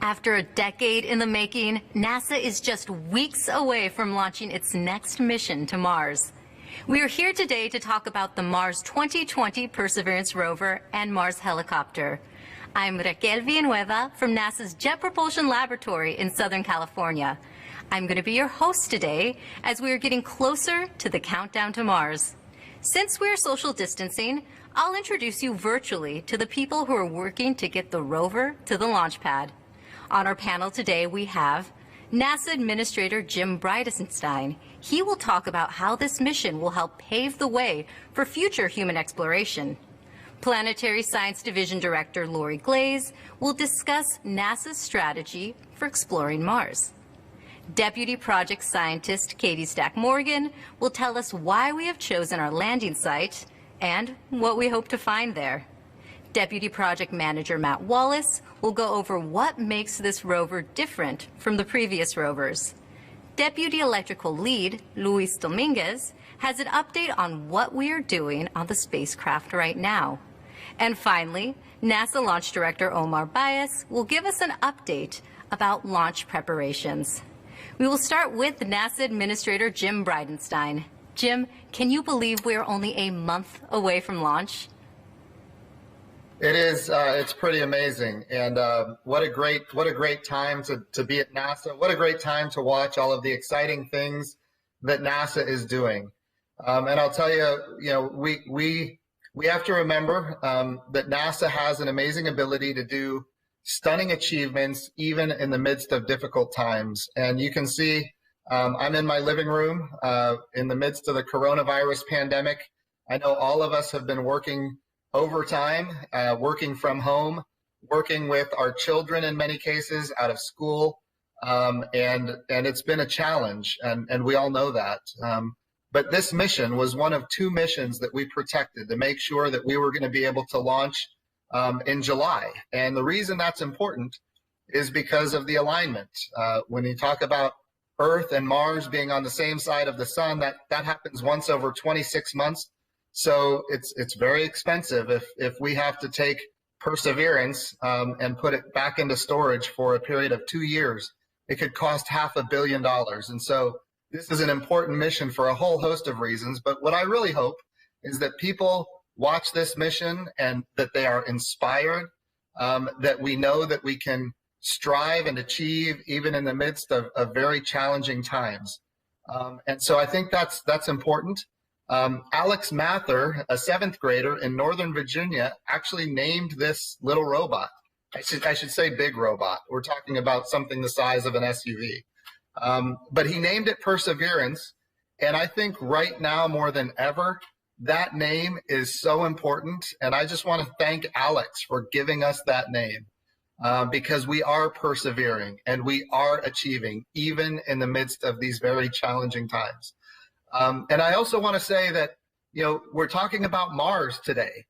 After a decade in the making, NASA is just weeks away from launching its next mission to Mars. We are here today to talk about the Mars 2020 Perseverance rover and Mars helicopter. I'm Raquel Villanueva from NASA's Jet Propulsion Laboratory in Southern California. I'm going to be your host today as we are getting closer to the countdown to Mars. Since we are social distancing, I'll introduce you virtually to the people who are working to get the rover to the launch pad. On our panel today, we have NASA Administrator Jim Bridenstine. He will talk about how this mission will help pave the way for future human exploration. Planetary Science Division Director Lori Glaze will discuss NASA's strategy for exploring Mars. Deputy Project Scientist Katie Stack-Morgan will tell us why we have chosen our landing site and what we hope to find there. Deputy Project Manager Matt Wallace will go over what makes this rover different from the previous rovers. Deputy Electrical Lead Luis Dominguez has an update on what we are doing on the spacecraft right now. And finally, NASA Launch Director Omar Baez will give us an update about launch preparations. We will start with NASA Administrator Jim Bridenstine. Jim, can you believe we are only a month away from launch? It is. It's pretty amazing, and what a great time to be at NASA. What a great time to watch all of the exciting things that NASA is doing. And I'll tell you, we have to remember that NASA has an amazing ability to do stunning achievements even in the midst of difficult times. And you can see, I'm in my living room in the midst of the coronavirus pandemic. I know all of us have been working overtime, working from home, working with our children in many cases out of school, and it's been a challenge, and we all know that. But this mission was one of two missions that we protected to make sure that we were going to be able to launch in July. And the reason that's important is because of the alignment. When you talk about Earth and Mars being on the same side of the sun, that happens once over 26 months. So it's very expensive if we have to take Perseverance and put it back into storage for a period of 2 years. It could cost $500 million. And so this is an important mission for a whole host of reasons. But what I really hope is that people watch this mission and that they are inspired, that we know that we can strive and achieve even in the midst of very challenging times. And so I think that's important. Alex Mather, a 7th grader in Northern Virginia, actually named this little robot. I should say big robot. We're talking about something the size of an SUV. But he named it Perseverance. And I think right now more than ever, that name is so important. And I just want to thank Alex for giving us that name because we are persevering and we are achieving even in the midst of these very challenging times. And I also want to say that, we're talking about Mars today.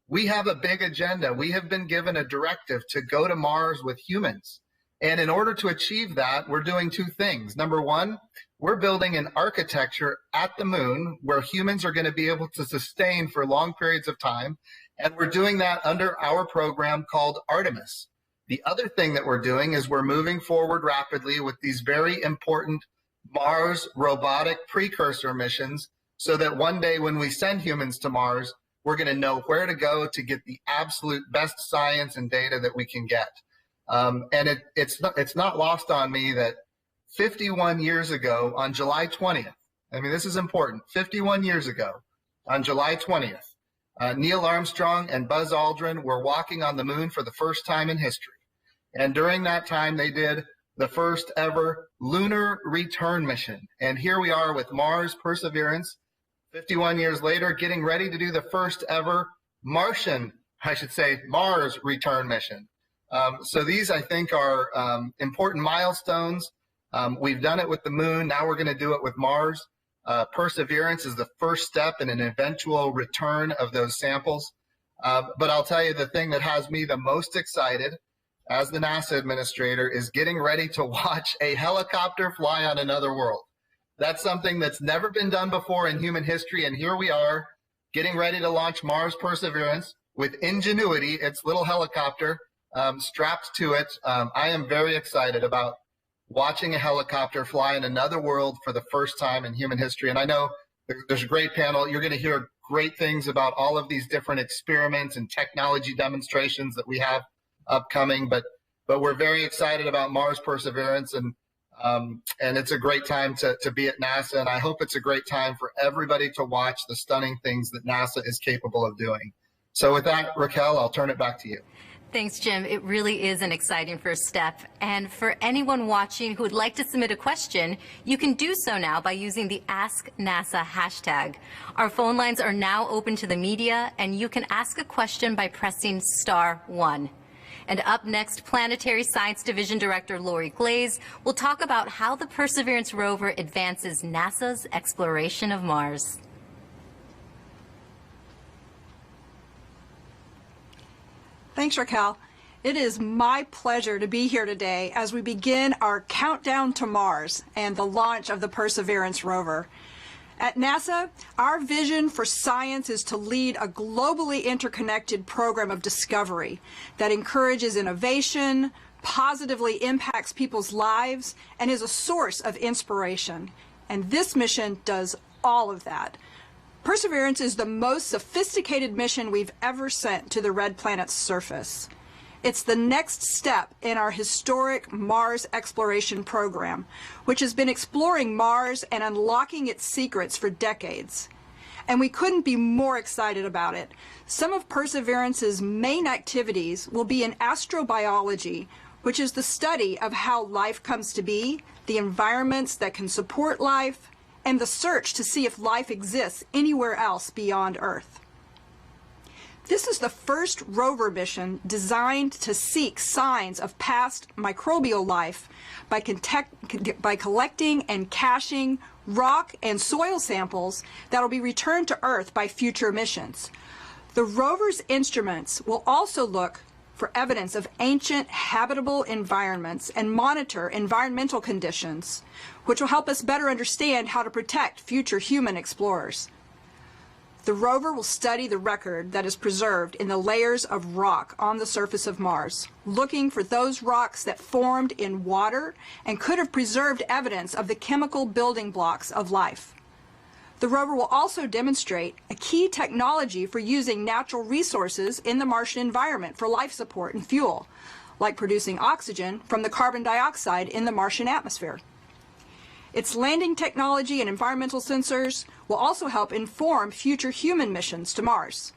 We have a big agenda. We have been given a directive to go to Mars with humans. And in order to achieve that, we're doing two things. Number one, we're building an architecture at the moon where humans are going to be able to sustain for long periods of time. And we're doing that under our program called Artemis. The other thing that we're doing is we're moving forward rapidly with these very important Mars robotic precursor missions so that one day when we send humans to Mars, we're going to know where to go to get the absolute best science and data that we can get. And it's not lost on me that 51 years ago on July 20th, this is important, 51 years ago on July 20th, Neil Armstrong and Buzz Aldrin were walking on the moon for the first time in history. And during that time, they did the first ever lunar return mission. And here we are with Mars Perseverance, 51 years later, getting ready to do the first ever Mars return mission. So these, I think, are important milestones. We've done it with the moon. Now we're going to do it with Mars. Perseverance is the first step in an eventual return of those samples. But I'll tell you the thing that has me the most excited as the NASA administrator is getting ready to watch a helicopter fly on another world. That's something that's never been done before in human history, and here we are getting ready to launch Mars Perseverance with Ingenuity, its little helicopter, strapped to it. I am very excited about watching a helicopter fly in another world for the first time in human history. And I know there's a great panel. You're going to hear great things about all of these different experiments and technology demonstrations that we have upcoming. But we're very excited about Mars Perseverance, and it's a great time to be at NASA. And I hope it's a great time for everybody to watch the stunning things that NASA is capable of doing. So with that, Raquel, I'll turn it back to you. Thanks, Jim. It really is an exciting first step. And for anyone watching who would like to submit a question, you can do so now by using the Ask NASA hashtag. Our phone lines are now open to the media, and you can ask a question by pressing *1. And up next, Planetary Science Division Director Lori Glaze will talk about how the Perseverance rover advances NASA's exploration of Mars. Thanks, Raquel. It is my pleasure to be here today as we begin our countdown to Mars and the launch of the Perseverance rover. At NASA, our vision for science is to lead a globally interconnected program of discovery that encourages innovation, positively impacts people's lives, and is a source of inspiration. And this mission does all of that. Perseverance is the most sophisticated mission we've ever sent to the red planet's surface. It's the next step in our historic Mars exploration program, which has been exploring Mars and unlocking its secrets for decades. And we couldn't be more excited about it. Some of Perseverance's main activities will be in astrobiology, which is the study of how life comes to be, the environments that can support life, and the search to see if life exists anywhere else beyond Earth. This is the first rover mission designed to seek signs of past microbial life by collecting and caching rock and soil samples that will be returned to Earth by future missions. The rover's instruments will also look for evidence of ancient habitable environments and monitor environmental conditions, which will help us better understand how to protect future human explorers. The rover will study the record that is preserved in the layers of rock on the surface of Mars, looking for those rocks that formed in water and could have preserved evidence of the chemical building blocks of life. The rover will also demonstrate a key technology for using natural resources in the Martian environment for life support and fuel, like producing oxygen from the carbon dioxide in the Martian atmosphere. Its landing technology and environmental sensors will also help inform future human missions to Mars.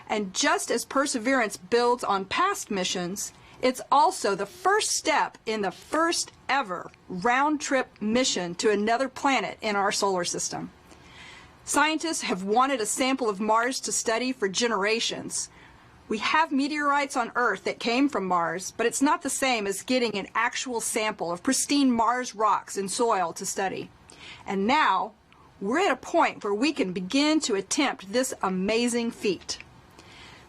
And just as Perseverance builds on past missions, it's also the first step in the first ever round-trip mission to another planet in our solar system. Scientists have wanted a sample of Mars to study for generations. We have meteorites on Earth that came from Mars, but it's not the same as getting an actual sample of pristine Mars rocks and soil to study. And now, we're at a point where we can begin to attempt this amazing feat.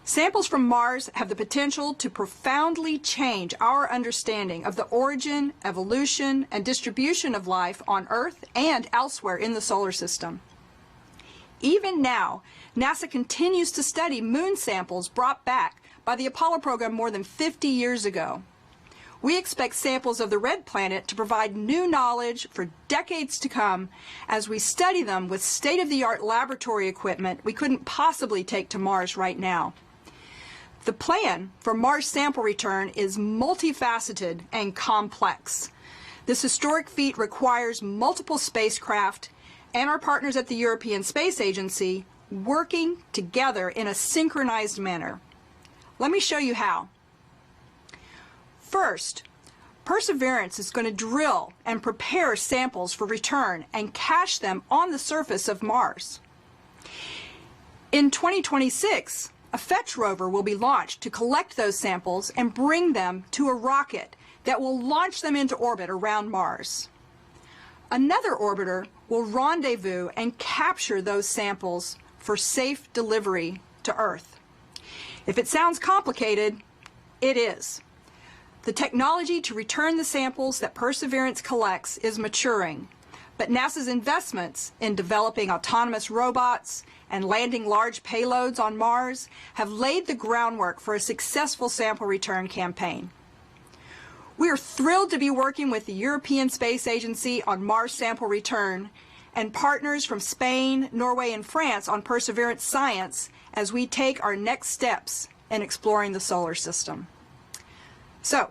Samples from Mars have the potential to profoundly change our understanding of the origin, evolution, and distribution of life on Earth and elsewhere in the solar system. Even now, NASA continues to study moon samples brought back by the Apollo program more than 50 years ago. We expect samples of the red planet to provide new knowledge for decades to come as we study them with state-of-the-art laboratory equipment we couldn't possibly take to Mars right now. The plan for Mars sample return is multifaceted and complex. This historic feat requires multiple spacecraft and our partners at the European Space Agency working together in a synchronized manner. Let me show you how. First, Perseverance is going to drill and prepare samples for return and cache them on the surface of Mars. In 2026, a fetch rover will be launched to collect those samples and bring them to a rocket that will launch them into orbit around Mars. Another orbiter will rendezvous and capture those samples for safe delivery to Earth. If it sounds complicated, it is. The technology to return the samples that Perseverance collects is maturing, But NASA's investments in developing autonomous robots and landing large payloads on Mars have laid the groundwork for a successful sample return campaign. We are thrilled to be working with the European Space Agency on Mars sample return and partners from Spain, Norway, and France on Perseverance science as we take our next steps in exploring the solar system. So,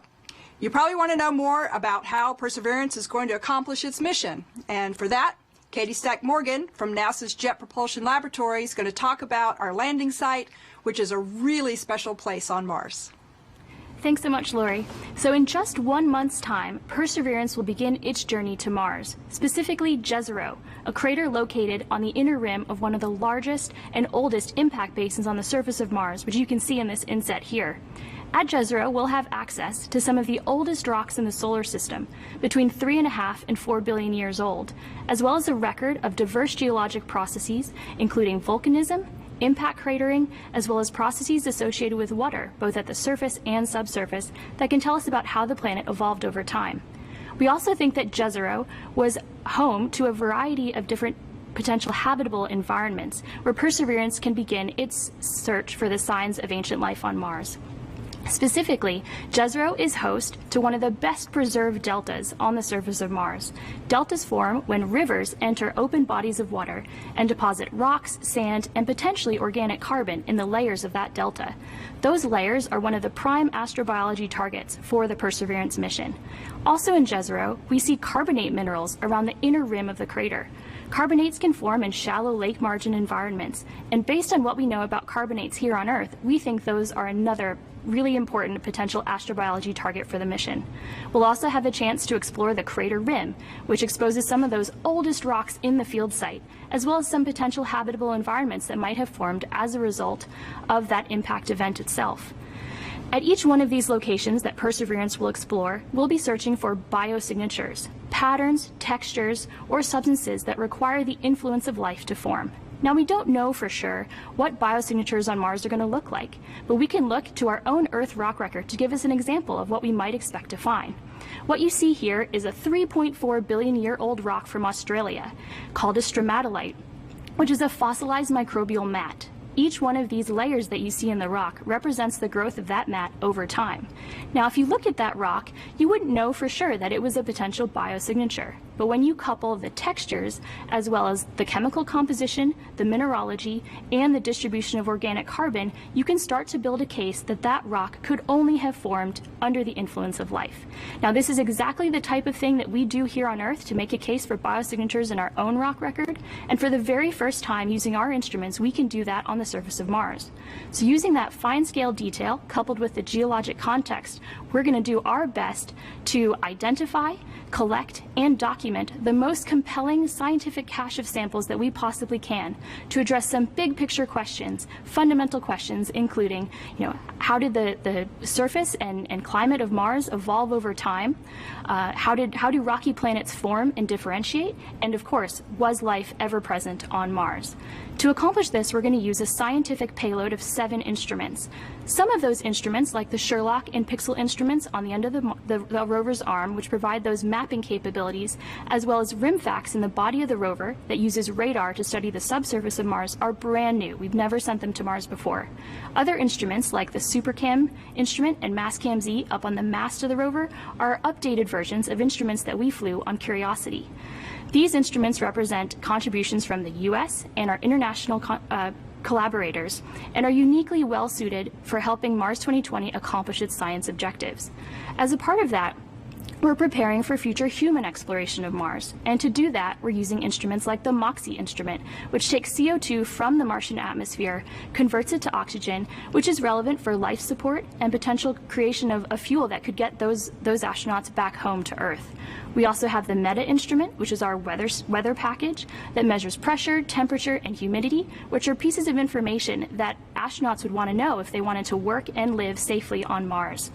you probably want to know more about how Perseverance is going to accomplish its mission. And for that, Katie Stack-Morgan from NASA's Jet Propulsion Laboratory is going to talk about our landing site, which is a really special place on Mars. Thanks so much, Lori. So in just 1 month's time, Perseverance will begin its journey to Mars, specifically Jezero, a crater located on the inner rim of one of the largest and oldest impact basins on the surface of Mars, which you can see in this inset here. At Jezero, we'll have access to some of the oldest rocks in the solar system, between 3.5 and 4 billion years old, as well as a record of diverse geologic processes, including volcanism, impact cratering, as well as processes associated with water, both at the surface and subsurface, that can tell us about how the planet evolved over time. We also think that Jezero was home to a variety of different potential habitable environments, where Perseverance can begin its search for the signs of ancient life on Mars. Specifically, Jezero is host to one of the best preserved deltas on the surface of Mars. Deltas form when rivers enter open bodies of water and deposit rocks, sand, and potentially organic carbon in the layers of that delta. Those layers are one of the prime astrobiology targets for the Perseverance mission. Also in Jezero, we see carbonate minerals around the inner rim of the crater. Carbonates can form in shallow lake margin environments, and based on what we know about carbonates here on Earth, we think those are another really important potential astrobiology target for the mission. We'll also have a chance to explore the crater rim, which exposes some of those oldest rocks in the field site, as well as some potential habitable environments that might have formed as a result of that impact event itself. At each one of these locations that Perseverance will explore, we'll be searching for biosignatures, patterns, textures, or substances that require the influence of life to form. Now, we don't know for sure what biosignatures on Mars are going to look like, but we can look to our own Earth rock record to give us an example of what we might expect to find. What you see here is a 3.4 billion year old rock from Australia called a stromatolite, which is a fossilized microbial mat. Each one of these layers that you see in the rock represents the growth of that mat over time. Now, if you look at that rock, you wouldn't know for sure that it was a potential biosignature. But when you couple the textures, as well as the chemical composition, the mineralogy, and the distribution of organic carbon, you can start to build a case that that rock could only have formed under the influence of life. Now, this is exactly the type of thing that we do here on Earth to make a case for biosignatures in our own rock record. And for the very first time, using our instruments, we can do that on the surface of Mars. So using that fine-scale detail, coupled with the geologic context, we're going to do our best to identify, collect, and document the most compelling scientific cache of samples that we possibly can to address some big picture questions, fundamental questions, including, how did the surface and climate of Mars evolve over time? How do rocky planets form and differentiate? And of course, was life ever present on Mars? To accomplish this, we're going to use a scientific payload of 7 instruments. Some of those instruments, like the Sherlock and Pixel instruments on the end of the rover's arm, which provide those mapping capabilities, as well as RIMFAX in the body of the rover that uses radar to study the subsurface of Mars, are brand new. We've never sent them to Mars before. Other instruments, like the SuperCam instrument and MassCam-Z up on the mast of the rover, are updated versions of instruments that we flew on Curiosity. These instruments represent contributions from the U.S. and our international collaborators, and are uniquely well suited for helping Mars 2020 accomplish its science objectives. As a part of that, we're preparing for future human exploration of Mars, and to do that, we're using instruments like the MOXIE instrument, which takes CO2 from the Martian atmosphere, converts it to oxygen, which is relevant for life support and potential creation of a fuel that could get those astronauts back home to Earth. We also have the META instrument, which is our weather package that measures pressure, temperature, and humidity, which are pieces of information that astronauts would want to know if they wanted to work and live safely on Mars.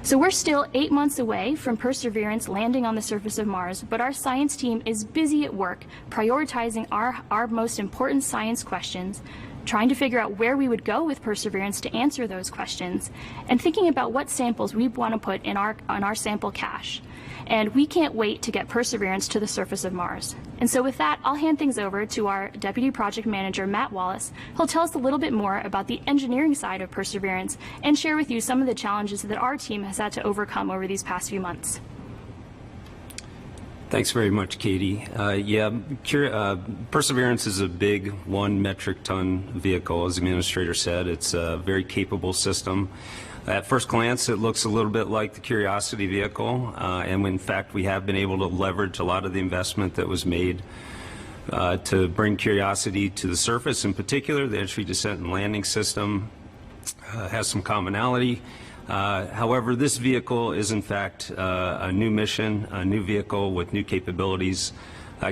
So we're still 8 months away from Perseverance landing on the surface of Mars, but our science team is busy at work prioritizing our most important science questions, trying to figure out where we would go with Perseverance to answer those questions, and thinking about what samples we want to put in our sample cache. And we can't wait to get Perseverance to the surface of Mars. And so with that, I'll hand things over to our Deputy Project Manager, Matt Wallace. He'll tell us a little bit more about the engineering side of Perseverance and share with you some of the challenges that our team has had to overcome over these past few months. Thanks very much, Katie. Perseverance is a big 1 metric ton vehicle, as the administrator said. It's a very capable system. At first glance, it looks a little bit like the Curiosity vehicle, and in fact, we have been able to leverage a lot of the investment that was made to bring Curiosity to the surface. In particular, the entry, descent, and landing system has some commonality. However, this vehicle is in fact a new mission, a new vehicle with new capabilities.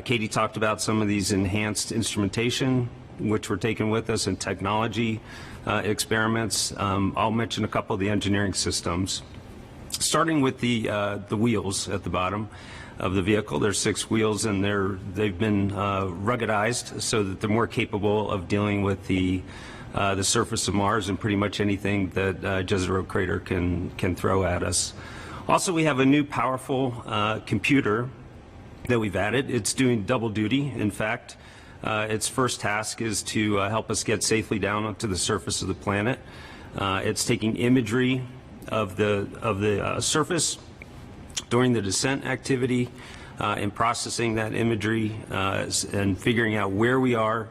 Katie talked about some of these enhanced instrumentation, which we're taking with us, and technology experiments. I'll mention a couple of the engineering systems. Starting with the wheels at the bottom of the vehicle. There's 6 wheels, and they've been ruggedized so that they're more capable of dealing with the surface of Mars and pretty much anything that Jezero Crater can throw at us. Also, we have a new powerful computer that we've added. It's doing double duty. In fact, its first task is to help us get safely down onto the surface of the planet. It's taking imagery of the surface during the descent activity and processing that imagery and figuring out where we are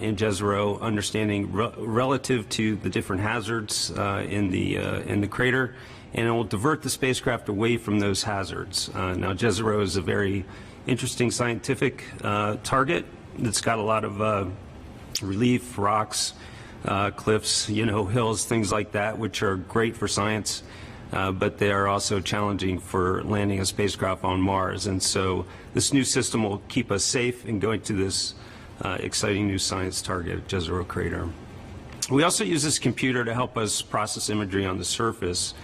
in Jezero, understanding relative to the different hazards in the crater, and it will divert the spacecraft away from those hazards. Now, Jezero is a very interesting scientific target that's got a lot of relief, rocks, cliffs, hills, things like that, which are great for science, but they are also challenging for landing a spacecraft on Mars. And so this new system will keep us safe in going to this exciting new science target at Jezero Crater. We also use this computer to help us process imagery on the surface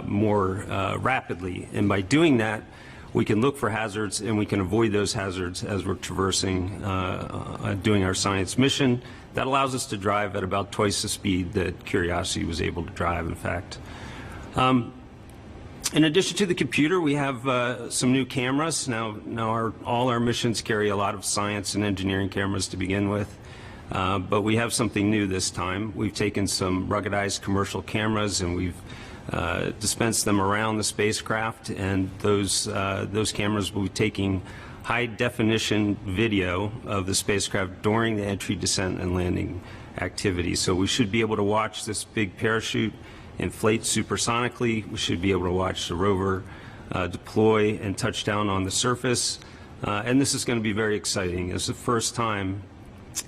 more rapidly, and by doing that, we can look for hazards and we can avoid those hazards as we're traversing, doing our science mission. That allows us to drive at about twice the speed that Curiosity was able to drive, in fact. In addition to the computer, we have some new cameras. Now all our missions carry a lot of science and engineering cameras to begin with, but we have something new this time. We've taken some ruggedized commercial cameras and we've dispensed them around the spacecraft, and those cameras will be taking high-definition video of the spacecraft during the entry, descent, and landing activity. So we should be able to watch this big parachute inflate supersonically. We should be able to watch the rover deploy and touch down on the surface. And this is going to be very exciting. It's the first time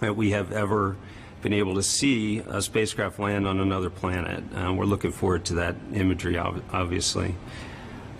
that we have ever been able to see a spacecraft land on another planet. We're looking forward to that imagery, obviously.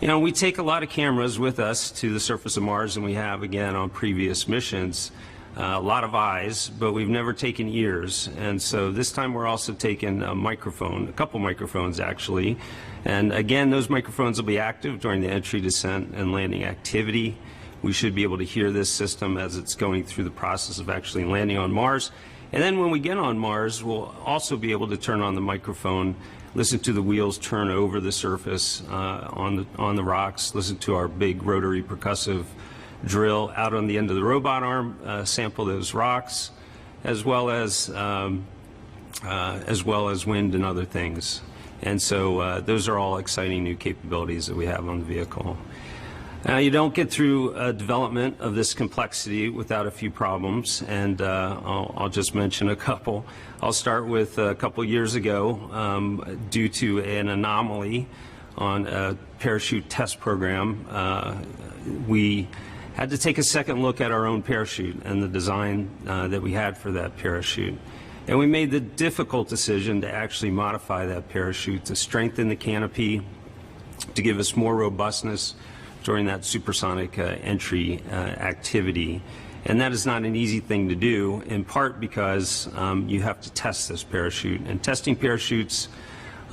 We take a lot of cameras with us to the surface of Mars, and we have, again, on previous missions, a lot of eyes, but we've never taken ears. And so this time we're also taking a microphone, a couple microphones actually. And again, those microphones will be active during the entry, descent, and landing activity. We should be able to hear this system as it's going through the process of actually landing on Mars. And then when we get on Mars, we'll also be able to turn on the microphone, listen to the wheels turn over the surface on the rocks, listen to our big rotary percussive drill out on the end of the robot arm, sample those rocks, as well as wind and other things. And so those are all exciting new capabilities that we have on the vehicle. Now, you don't get through development of this complexity without a few problems, and I'll just mention a couple. I'll start with a couple years ago, due to an anomaly on a parachute test program, we had to take a second look at our own parachute and the design that we had for that parachute. And we made the difficult decision to actually modify that parachute to strengthen the canopy, to give us more robustness during that supersonic entry activity. And that is not an easy thing to do, in part because you have to test this parachute. And testing parachutes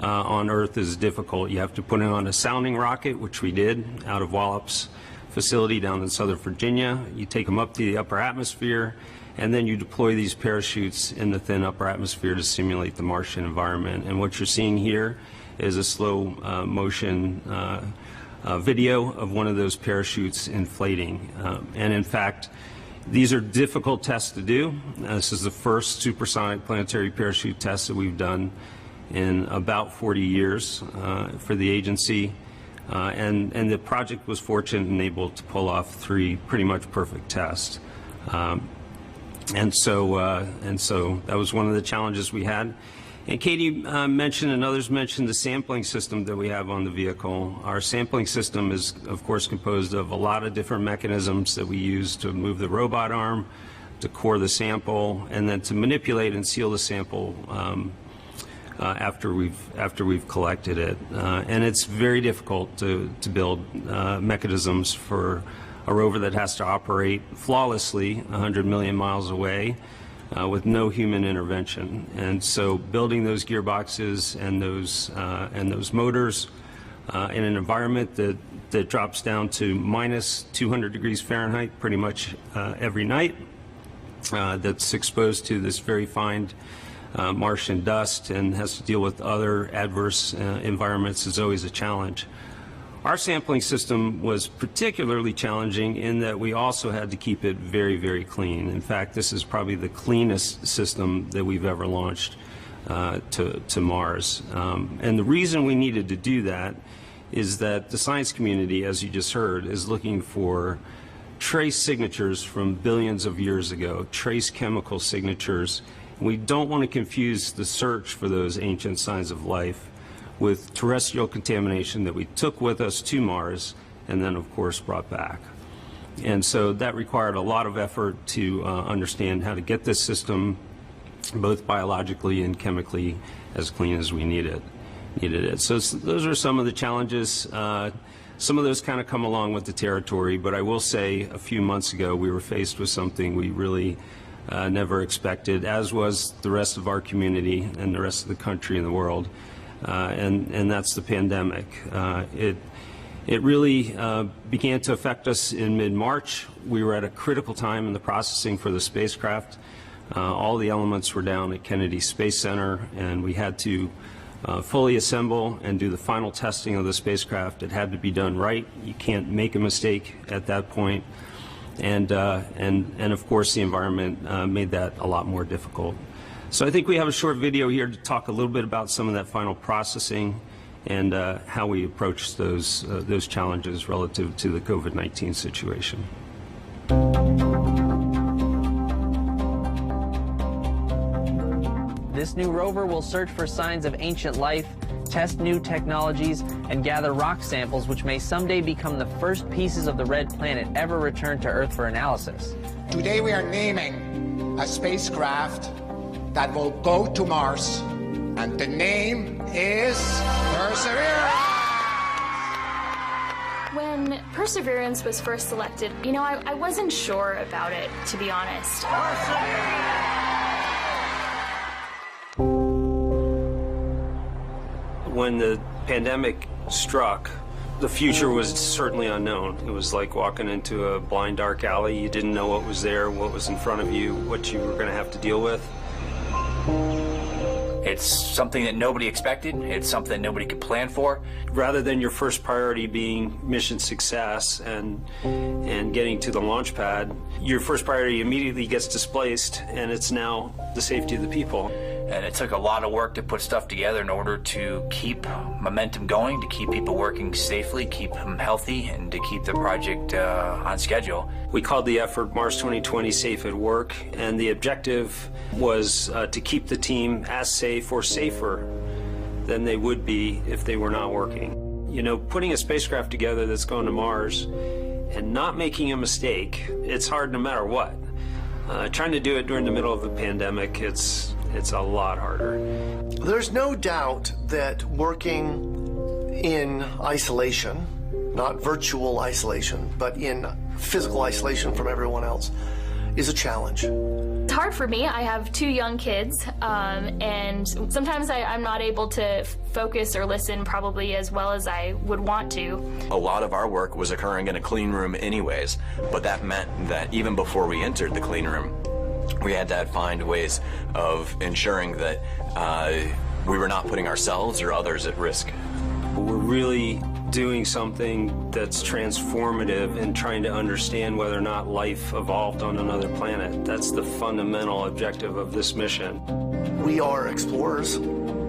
on Earth is difficult. You have to put it on a sounding rocket, which we did out of Wallops facility down in Southern Virginia. You take them up to the upper atmosphere, and then you deploy these parachutes in the thin upper atmosphere to simulate the Martian environment. And what you're seeing here is a slow motion video of one of those parachutes inflating. And in fact, these are difficult tests to do. This is the first supersonic planetary parachute test that we've done in about 40 years for the agency. And the project was fortunate and able to pull off 3 pretty much perfect tests. And so that was one of the challenges we had. And Katie mentioned, and others mentioned, the sampling system that we have on the vehicle. Our sampling system is, of course, composed of a lot of different mechanisms that we use to move the robot arm, to core the sample, and then to manipulate and seal the sample after we've collected it. And it's very difficult to build mechanisms for a rover that has to operate flawlessly 100 million miles away with no human intervention. And so building those gearboxes and those motors in an environment that drops down to minus 200 degrees Fahrenheit pretty much every night, that's exposed to this very fine Martian dust and has to deal with other adverse environments is always a challenge. Our sampling system was particularly challenging in that we also had to keep it very, very clean. In fact, this is probably the cleanest system that we've ever launched to Mars. And the reason we needed to do that is that the science community, as you just heard, is looking for trace signatures from billions of years ago, trace chemical signatures. We don't want to confuse the search for those ancient signs of life with terrestrial contamination that we took with us to Mars and then, of course, brought back. And so that required a lot of effort to understand how to get this system, both biologically and chemically, as clean as we needed it. So those are some of the challenges. Some of those kind of come along with the territory, but I will say a few months ago we were faced with something we really never expected, as was the rest of our community and the rest of the country and the world. And that's the pandemic. It really began to affect us in mid-March. We were at a critical time in the processing for the spacecraft. All the elements were down at Kennedy Space Center, and we had to fully assemble and do the final testing of the spacecraft. It had to be done right. You can't make a mistake at that point. And of course, the environment made that a lot more difficult. So I think we have a short video here to talk a little bit about some of that final processing and how we approach those challenges relative to the COVID-19 situation. This new rover will search for signs of ancient life, test new technologies, and gather rock samples which may someday become the first pieces of the red planet ever returned to Earth for analysis. Today we are naming a spacecraft that will go to Mars, and the name is Perseverance! When Perseverance was first selected, I wasn't sure about it, to be honest. When the pandemic struck, the future was certainly unknown. It was like walking into a blind, dark alley. You didn't know what was there, what was in front of you, what you were going to have to deal with. It's something that nobody expected. It's something that nobody could plan for. Rather than your first priority being mission success and getting to the launch pad, your first priority immediately gets displaced, and it's now the safety of the people. And it took a lot of work to put stuff together in order to keep momentum going, to keep people working safely, keep them healthy, and to keep the project on schedule. We called the effort Mars 2020 Safe at Work, and the objective was to keep the team as safe or safer than they would be if they were not working. Putting a spacecraft together that's going to Mars and not making a mistake, it's hard no matter what. Trying to do it during the middle of a pandemic, it's a lot harder. There's no doubt that working in isolation, not virtual isolation, but in physical isolation from everyone else, is a challenge. It's hard for me. I have 2 young kids, and sometimes I'm not able to focus or listen probably as well as I would want to. A lot of our work was occurring in a clean room anyways, but that meant that even before we entered the clean room, we had to find ways of ensuring that we were not putting ourselves or others at risk. We're really doing something that's transformative and trying to understand whether or not life evolved on another planet. That's the fundamental objective of this mission. We are explorers.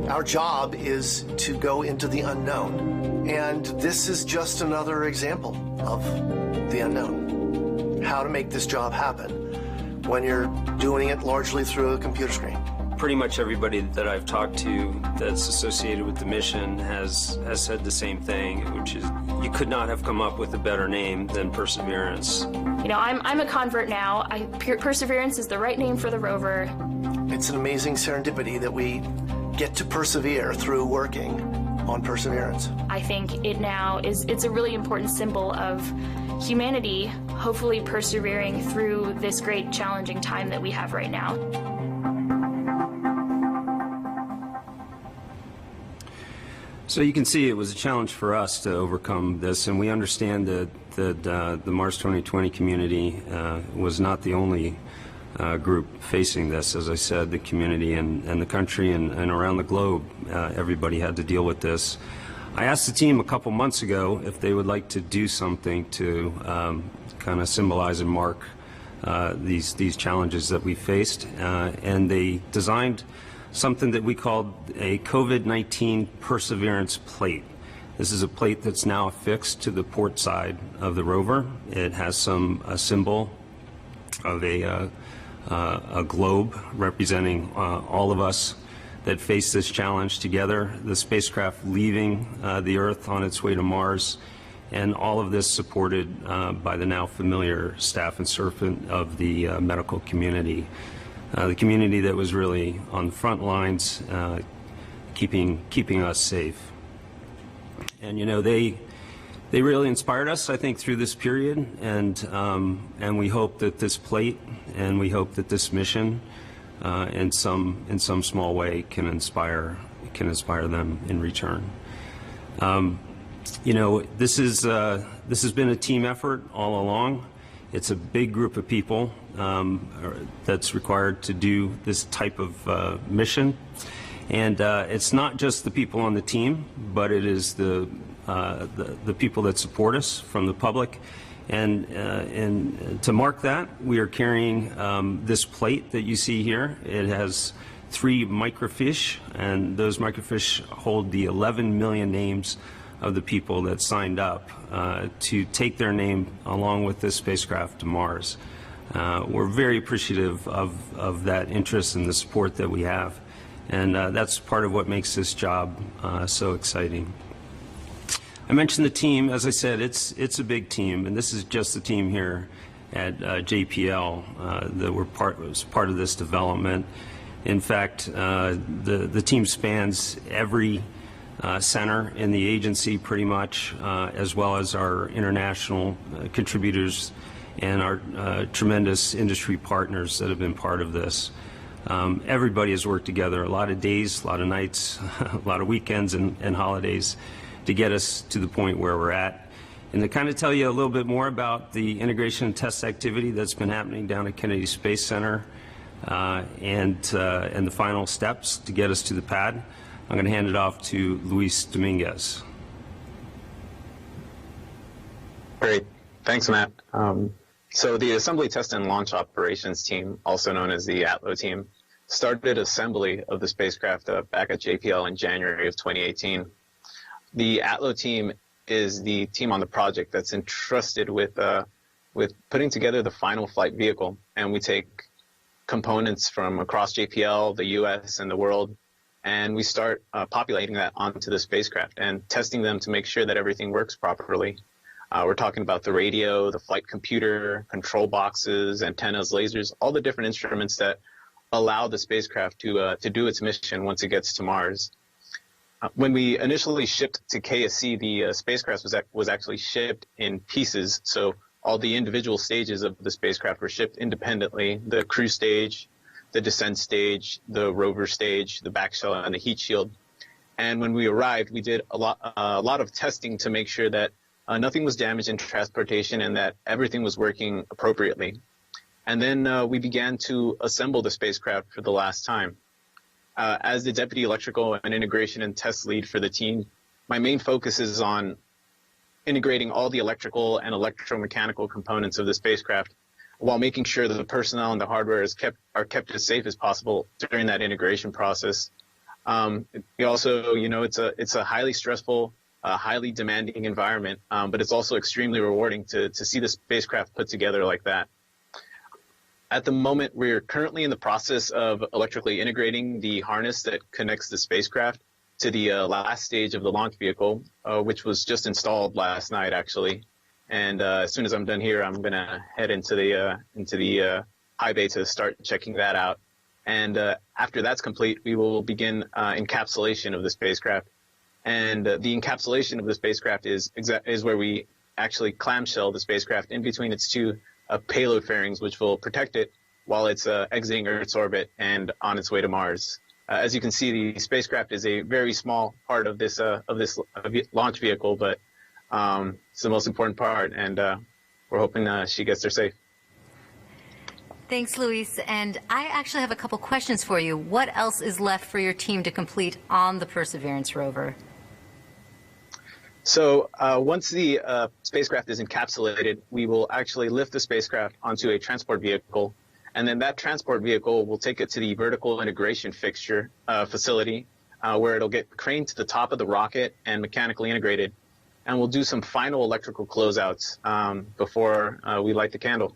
Our job is to go into the unknown. And this is just another example of the unknown. How to make this job happen when you're doing it largely through a computer screen. Pretty much everybody that I've talked to that's associated with the mission has said the same thing, which is you could not have come up with a better name than Perseverance. You know, I'm a convert now. Perseverance is the right name for the rover. It's an amazing serendipity that we get to persevere through working on Perseverance. I think it's a really important symbol of humanity, hopefully persevering through this great challenging time that we have right now. So you can see it was a challenge for us to overcome this, and we understand that the Mars 2020 community was not the only group facing this. As I said, the community and the country and around the globe, everybody had to deal with this. I asked the team a couple months ago if they would like to do something to kind of symbolize and mark these challenges that we faced, and they designed something that we called a COVID-19 Perseverance plate. This is a plate that's now affixed to the port side of the rover. It has a symbol of a globe representing all of us that face this challenge together, the spacecraft leaving the Earth on its way to Mars, and all of this supported by the now familiar staff and servant of the medical community. The community that was really on the front lines, keeping us safe. And you know, they really inspired us, I think, through this period, and we hope that this plate and we hope that this mission, in some small way, can inspire them in return. You know, this has been a team effort all along. It's a big group of people that's required to do this type of mission, and it's not just the people on the team, but it is the people that support us from the public. And to mark that, we are carrying this plate that you see here. It has 3 microfiche, and those microfiche hold the 11 million names of the people that signed up to take their name along with this spacecraft to Mars. We're very appreciative of that interest and the support that we have, and that's part of what makes this job so exciting. I mentioned the team. As I said, it's a big team, and this is just the team here at JPL that was part of this development. In fact, the team spans every center in the agency pretty much, as well as our international contributors and our tremendous industry partners that have been part of this. Everybody has worked together, a lot of days, a lot of nights, a lot of weekends and holidays to get us to the point where we're at. And to kind of tell you a little bit more about the integration and test activity that's been happening down at Kennedy Space Center and the final steps to get us to the pad, I'm going to hand it off to Luis Dominguez. Great. Thanks, Matt. So the Assembly Test and Launch Operations team, also known as the ATLO team, started assembly of the spacecraft back at JPL in January of 2018. The ATLO team is the team on the project that's entrusted with putting together the final flight vehicle, and we take components from across JPL, the US, and the world, and we start populating that onto the spacecraft and testing them to make sure that everything works properly. We're talking about the radio, the flight computer, control boxes, antennas, lasers, all the different instruments that allow the spacecraft to do its mission once it gets to Mars. When we initially shipped to KSC, the spacecraft was actually shipped in pieces, so all the individual stages of the spacecraft were shipped independently: the crew stage, the descent stage, the rover stage, the back shell, and the heat shield. And when we arrived, we did a lot of testing to make sure that nothing was damaged in transportation and that everything was working appropriately. And then we began to assemble the spacecraft for the last time. As the Deputy Electrical and Integration and Test Lead for the team, my main focus is on integrating all the electrical and electromechanical components of the spacecraft while making sure that the personnel and the hardware are kept as safe as possible during that integration process. We also, it's a highly stressful, highly demanding environment, but it's also extremely rewarding to see the spacecraft put together like that. At the moment, we're currently in the process of electrically integrating the harness that connects the spacecraft to the last stage of the launch vehicle, which was just installed last night, actually. And as soon as I'm done here, I'm going to head into the high bay to start checking that out. And after that's complete, we will begin encapsulation of the spacecraft. And the encapsulation of the spacecraft is where we actually clamshell the spacecraft in between its two payload fairings, which will protect it while it's exiting Earth's orbit and on its way to Mars. As you can see, the spacecraft is a very small part of this launch vehicle, but it's the most important part, and we're hoping she gets there safe. Thanks, Luis. And I actually have a couple questions for you. What else is left for your team to complete on the Perseverance rover? So once the spacecraft is encapsulated, we will actually lift the spacecraft onto a transport vehicle, and then that transport vehicle will take it to the vertical integration fixture facility, where it'll get craned to the top of the rocket and mechanically integrated. And we'll do some final electrical closeouts before we light the candle.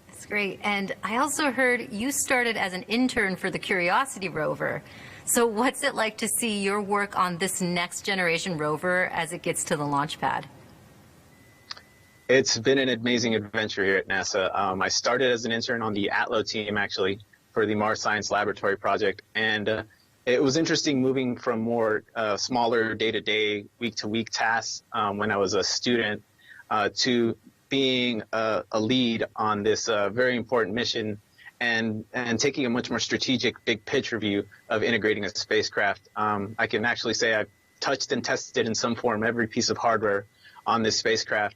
That's great. And I also heard you started as an intern for the Curiosity rover. So what's it like to see your work on this next generation rover as it gets to the launch pad? It's been an amazing adventure here at NASA. I started as an intern on the ATLO team, actually, for the Mars Science Laboratory project. And it was interesting moving from more smaller day-to-day, week-to-week tasks when I was a student to being a lead on this very important mission and taking a much more strategic big picture view of integrating a spacecraft. I can actually say I've touched and tested in some form every piece of hardware on this spacecraft.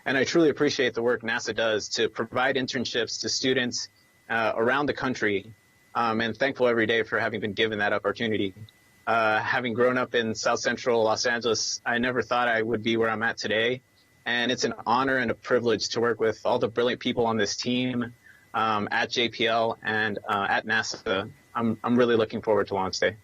And I truly appreciate the work NASA does to provide internships to students around the country, and thankful every day for having been given that opportunity. Having grown up in South Central Los Angeles, I never thought I would be where I'm at today. And it's an honor and a privilege to work with all the brilliant people on this team at JPL and at NASA. I'm really looking forward to launch day.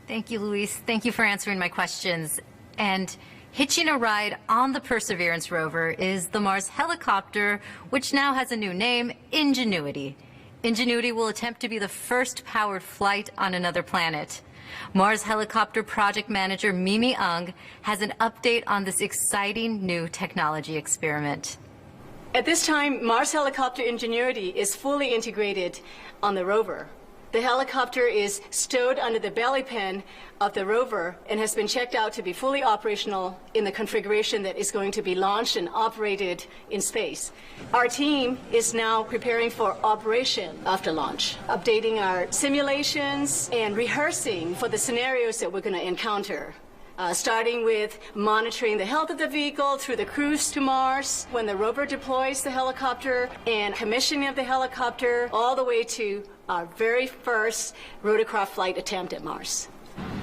Thank you, Luis. Thank you for answering my questions. And hitching a ride on the Perseverance rover is the Mars helicopter, which now has a new name, Ingenuity. Ingenuity will attempt to be the first powered flight on another planet. Mars helicopter project manager Mimi Ung has an update on this exciting new technology experiment. At this time, Mars helicopter Ingenuity is fully integrated on the rover. The helicopter is stowed under the belly pan of the rover and has been checked out to be fully operational in the configuration that is going to be launched and operated in space. Our team is now preparing for operation after launch, updating our simulations and rehearsing for the scenarios that we're going to encounter. Starting with monitoring the health of the vehicle through the cruise to Mars, when the rover deploys the helicopter, and commissioning of the helicopter, all the way to our very first rotorcraft flight attempt at Mars.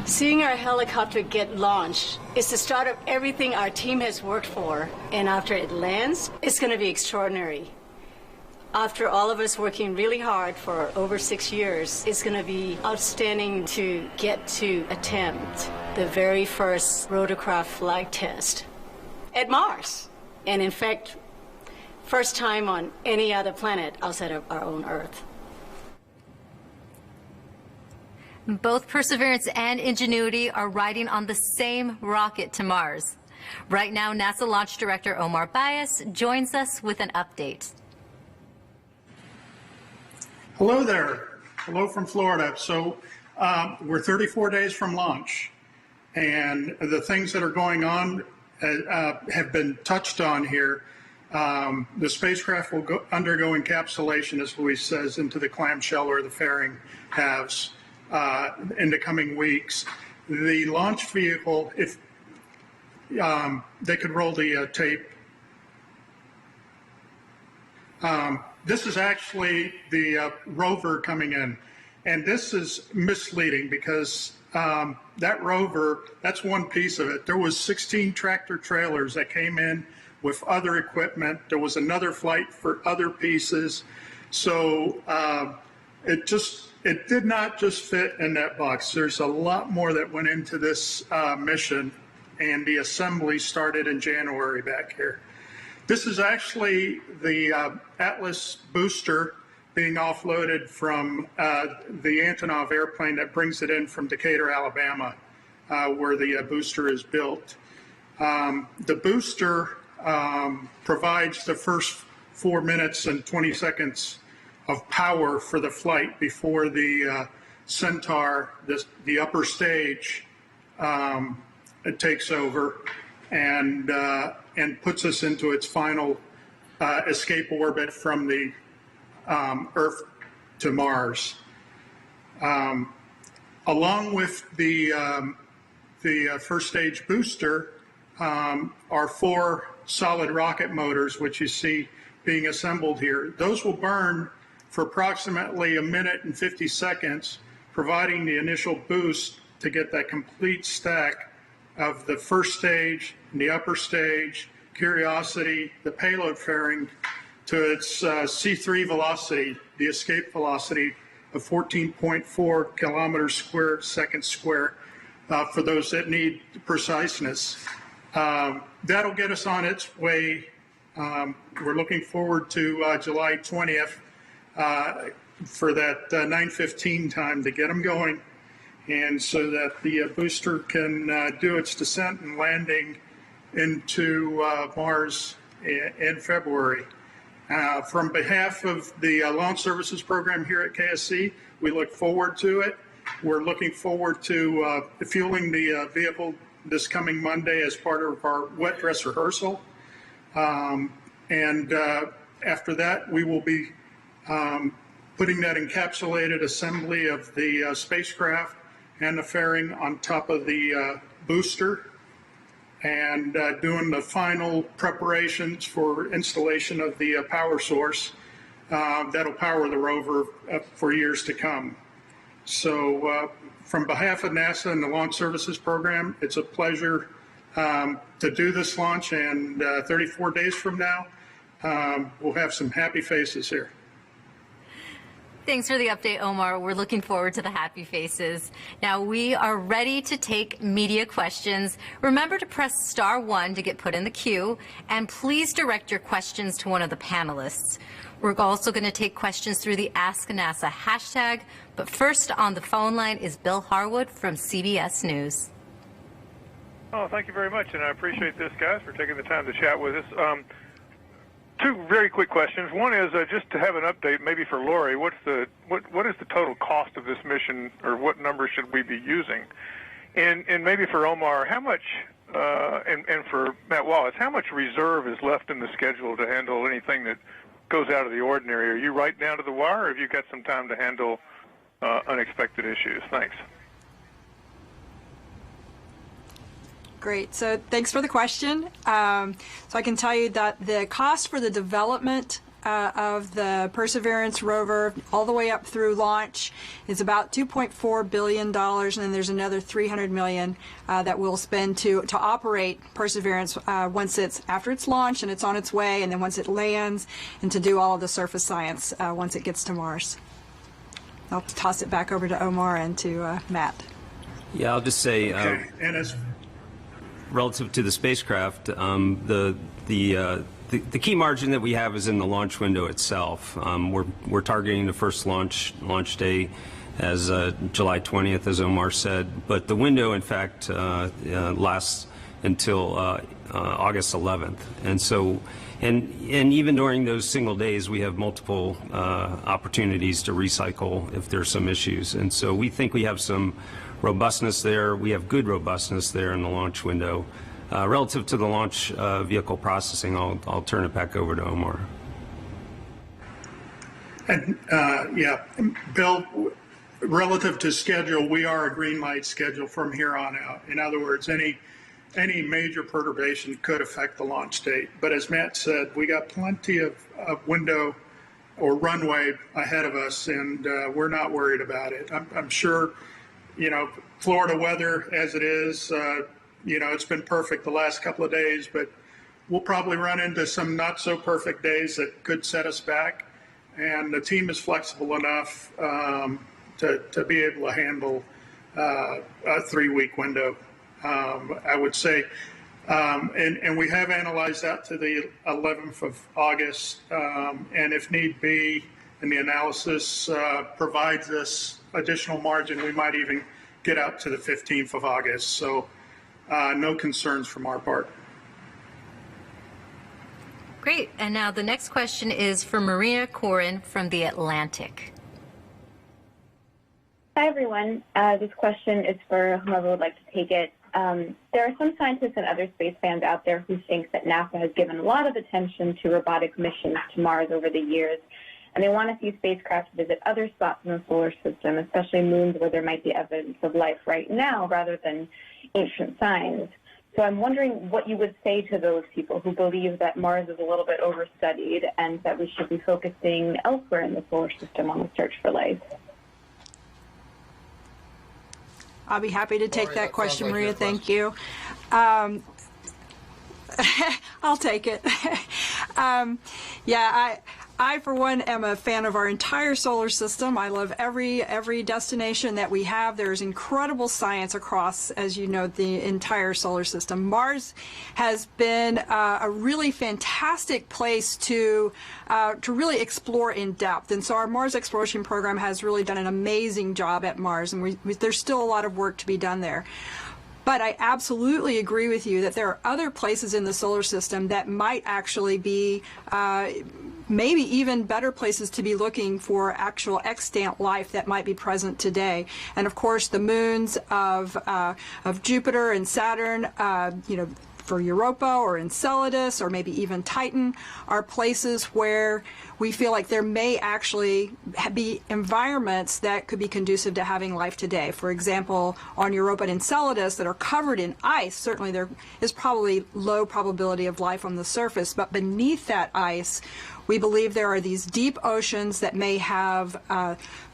Seeing our helicopter get launched is the start of everything our team has worked for, and after it lands, it's going to be extraordinary. After all of us working really hard for over 6 years, it's going to be outstanding to get to attempt the very first rotorcraft flight test at Mars. And in fact, first time on any other planet outside of our own Earth. Both Perseverance and Ingenuity are riding on the same rocket to Mars. Right now, NASA Launch Director Omar Bias joins us with an update. Hello there. Hello from Florida. So we're 34 days from launch, and the things that are going on have been touched on here. The spacecraft will undergo encapsulation, as Luis says, into the clamshell or the fairing halves in the coming weeks. The launch vehicle, if they could roll the tape. This is actually the rover coming in, and this is misleading because that rover, that's one piece of it. There was 16 tractor trailers that came in with other equipment. There was another flight for other pieces. So it did not just fit in that box. There's a lot more that went into this mission, and the assembly started in January back here. This is actually the Atlas booster being offloaded from the Antonov airplane that brings it in from Decatur, Alabama, where the booster is built. The booster provides the first 4 minutes and 20 seconds of power for the flight before the Centaur, the upper stage, it takes over and puts us into its final escape orbit from the Earth to Mars. Along with the first stage booster are 4 solid rocket motors, which you see being assembled here. Those will burn for approximately 1 minute and 50 seconds, providing the initial boost to get that complete stack of the first stage, the upper stage, Curiosity, the payload fairing to its C3 velocity, the escape velocity of 14.4 kilometers squared second square for those that need preciseness. That'll get us on its way. We're looking forward to July 20th for that 9:15 time to get them going, and so that the booster can do its descent and landing into Mars in February. From behalf of the Launch Services Program here at KSC, we look forward to it. We're looking forward to fueling the vehicle this coming Monday as part of our wet dress rehearsal. And after that, we will be putting that encapsulated assembly of the spacecraft and the fairing on top of the booster, and doing the final preparations for installation of the power source that'll power the rover for years to come. So from behalf of NASA and the Launch Services Program, it's a pleasure to do this launch, and 34 days from now, we'll have some happy faces here. Thanks for the update, Omar. We're looking forward to the happy faces. Now, we are ready to take media questions. Remember to press *1 to get put in the queue, and please direct your questions to one of the panelists. We're also going to take questions through the Ask NASA hashtag, but first on the phone line is Bill Harwood from CBS News. Oh, thank you very much, and I appreciate this, guys, for taking the time to chat with us. 2 very quick questions. One is just to have an update, maybe for Lori. What is the total cost of this mission, or what number should we be using? And maybe for Omar, how much, and for Matt Wallace, how much reserve is left in the schedule to handle anything that goes out of the ordinary? Are you right down to the wire, or have you got some time to handle unexpected issues? Thanks. Great. So thanks for the question. So I can tell you that the cost for the development of the Perseverance rover all the way up through launch is about $2.4 billion, and then there's another $300 million that we'll spend to operate Perseverance after it's launched and it's on its way, and then once it lands, and to do all of the surface science once it gets to Mars. I'll toss it back over to Omar and to Matt. Yeah, I'll just say, Okay. And as relative to the spacecraft, the key margin that we have is in the launch window itself. We're targeting the first launch day as July 20th, as Omar said, but the window, in fact, lasts until August 11th, and so. And even during those single days, we have multiple opportunities to recycle if there's some issues. And so we think we have some robustness there. We have good robustness there in the launch window. Relative to the launch vehicle processing, I'll turn it back over to Omar. And yeah, Bill, relative to schedule, we are a green light schedule from here on out. In other words, any major perturbation could affect the launch date. But as Matt said, we got plenty of window or runway ahead of us, and we're not worried about it. I'm sure, Florida weather as it is, it's been perfect the last couple of days, but we'll probably run into some not so perfect days that could set us back. And the team is flexible enough to be able to handle a 3-week window, I would say. And we have analyzed that to the 11th of August. And if need be, and the analysis provides us additional margin, we might even get out to the 15th of August. So no concerns from our part. Great. And now the next question is for Maria Corin from The Atlantic. Hi, everyone. This question is for whoever would like to take it. There are some scientists and other space fans out there who think that NASA has given a lot of attention to robotic missions to Mars over the years, and they want to see spacecraft visit other spots in the solar system, especially moons where there might be evidence of life right now rather than ancient signs. So I'm wondering what you would say to those people who believe that Mars is a little bit overstudied and that we should be focusing elsewhere in the solar system on the search for life. I'll be happy to take that question, like Maria. Thank you. I'll take it. I, for one, am a fan of our entire solar system. I love every destination that we have. There's incredible science across, as you know, the entire solar system. Mars has been a really fantastic place to really explore in depth. And so our Mars exploration program has really done an amazing job at Mars, and there's still a lot of work to be done there. But I absolutely agree with you that there are other places in the solar system that might actually be maybe even better places to be looking for actual extant life that might be present today. And of course, the moons of Jupiter and Saturn, for Europa or Enceladus or maybe even Titan, are places where we feel like there may actually be environments that could be conducive to having life today. For example, on Europa and Enceladus that are covered in ice, certainly there is probably low probability of life on the surface, but beneath that ice, we believe there are these deep oceans that may have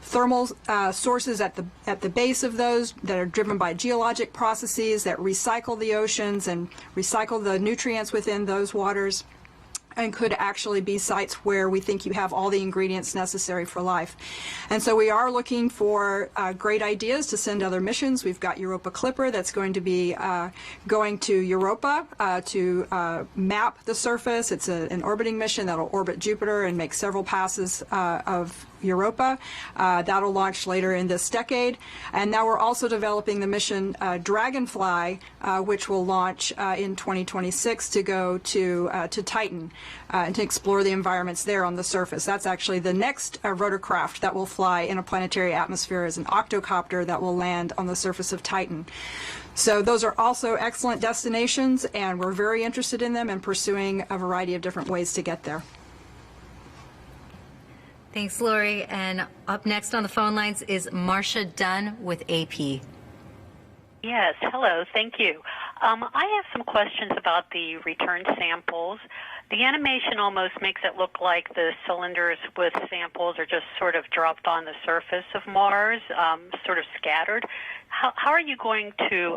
thermal sources at the base of those that are driven by geologic processes that recycle the oceans and recycle the nutrients within those waters, and could actually be sites where we think you have all the ingredients necessary for life. And so we are looking for great ideas to send other missions. We've got Europa Clipper that's going to be going to Europa to map the surface. It's an orbiting mission that'll orbit Jupiter and make several passes of Europa. That'll launch later in this decade. And now we're also developing the mission Dragonfly, which will launch in 2026 to go to Titan and to explore the environments there on the surface. That's actually the next rotorcraft that will fly in a planetary atmosphere, is an octocopter that will land on the surface of Titan. So those are also excellent destinations, and we're very interested in them and pursuing a variety of different ways to get there. Thanks, Lori. And up next on the phone lines is Marcia Dunn with AP. Yes, hello, thank you. I have some questions about the return samples. The animation almost makes it look like the cylinders with samples are just sort of dropped on the surface of Mars, sort of scattered. How are you going to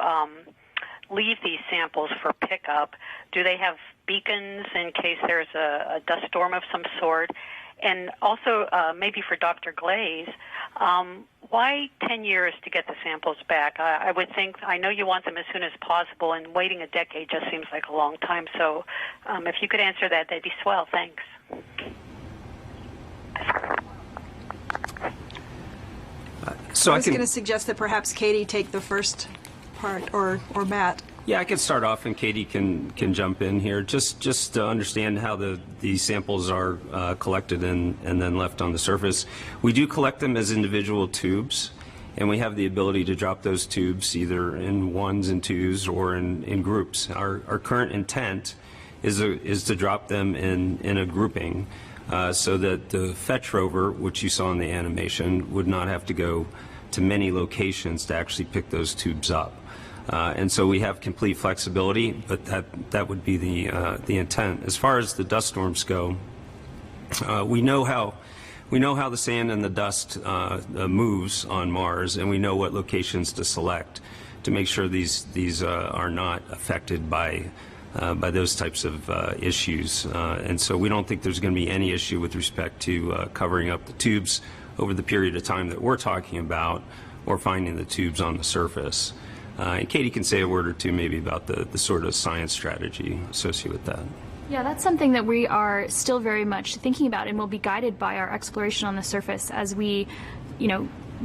leave these samples for pickup? Do they have beacons in case there's a dust storm of some sort? And also, maybe for Dr. Glaze, why 10 years to get the samples back? I would think, I know you want them as soon as possible, and waiting a decade just seems like a long time. So if you could answer that, that'd be swell. Thanks. I was going to suggest that perhaps Katie take the first part, or Matt. Yeah, I can start off, and Katie can jump in here. Just to understand how these samples are collected and then left on the surface. We do collect them as individual tubes, and we have the ability to drop those tubes either in ones and twos or in groups. Our current intent is to drop them in a grouping so that the fetch rover, which you saw in the animation, would not have to go to many locations to actually pick those tubes up. And so we have complete flexibility, but that would be the intent. As far as the dust storms go, We know how the sand and the dust moves on Mars, and we know what locations to select to make sure these are not affected by those types of issues. And so we don't think there's going to be any issue with respect to covering up the tubes over the period of time that we're talking about, or finding the tubes on the surface. And Katie can say a word or two maybe about the sort of science strategy associated with that. Yeah, that's something that we are still very much thinking about, and will be guided by our exploration on the surface as we,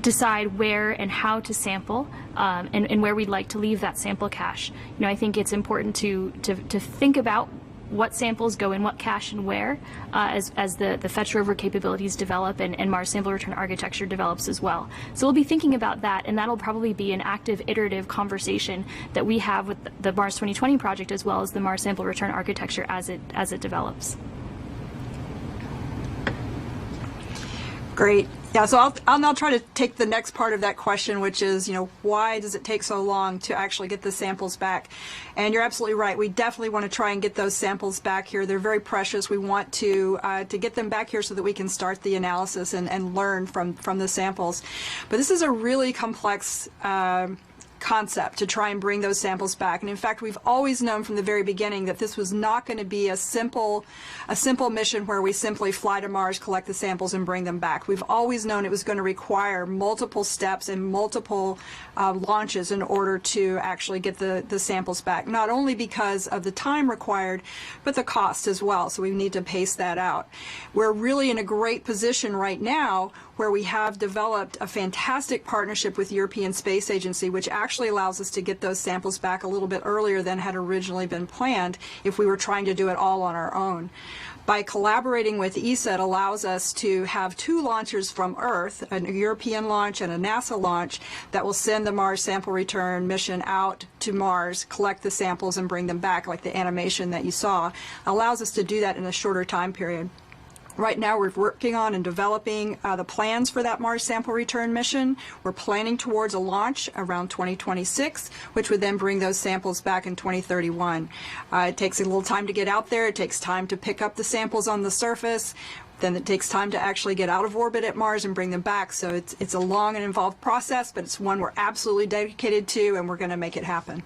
decide where and how to sample, and where we'd like to leave that sample cache. I think it's important to think about what samples go in what cache and where, as the Fetch Rover capabilities develop and Mars sample return architecture develops as well. So we'll be thinking about that, and that'll probably be an active, iterative conversation that we have with the Mars 2020 project, as well as the Mars sample return architecture as it develops. Great. Yeah, so I'll now try to take the next part of that question, which is, why does it take so long to actually get the samples back? And you're absolutely right. We definitely want to try and get those samples back here. They're very precious. We want to get them back here so that we can start the analysis and learn from the samples. But this is a really complex concept to try and bring those samples back. And in fact, we've always known from the very beginning that this was not going to be a simple mission where we simply fly to Mars, collect the samples, and bring them back. We've always known it was going to require multiple steps and multiple launches in order to actually get the samples back, not only because of the time required, but the cost as well. So we need to pace that out. We're really in a great position right now where we have developed a fantastic partnership with the European Space Agency, which actually allows us to get those samples back a little bit earlier than had originally been planned if we were trying to do it all on our own. By collaborating with ESA, it allows us to have two launchers from Earth, a European launch and a NASA launch, that will send the Mars sample return mission out to Mars, collect the samples, and bring them back, like the animation that you saw. It allows us to do that in a shorter time period. Right now we're working on and developing the plans for that Mars sample return mission. We're planning towards a launch around 2026, which would then bring those samples back in 2031. It takes a little time to get out there. It takes time to pick up the samples on the surface. Then it takes time to actually get out of orbit at Mars and bring them back. So it's a long and involved process, but it's one we're absolutely dedicated to, and we're going to make it happen.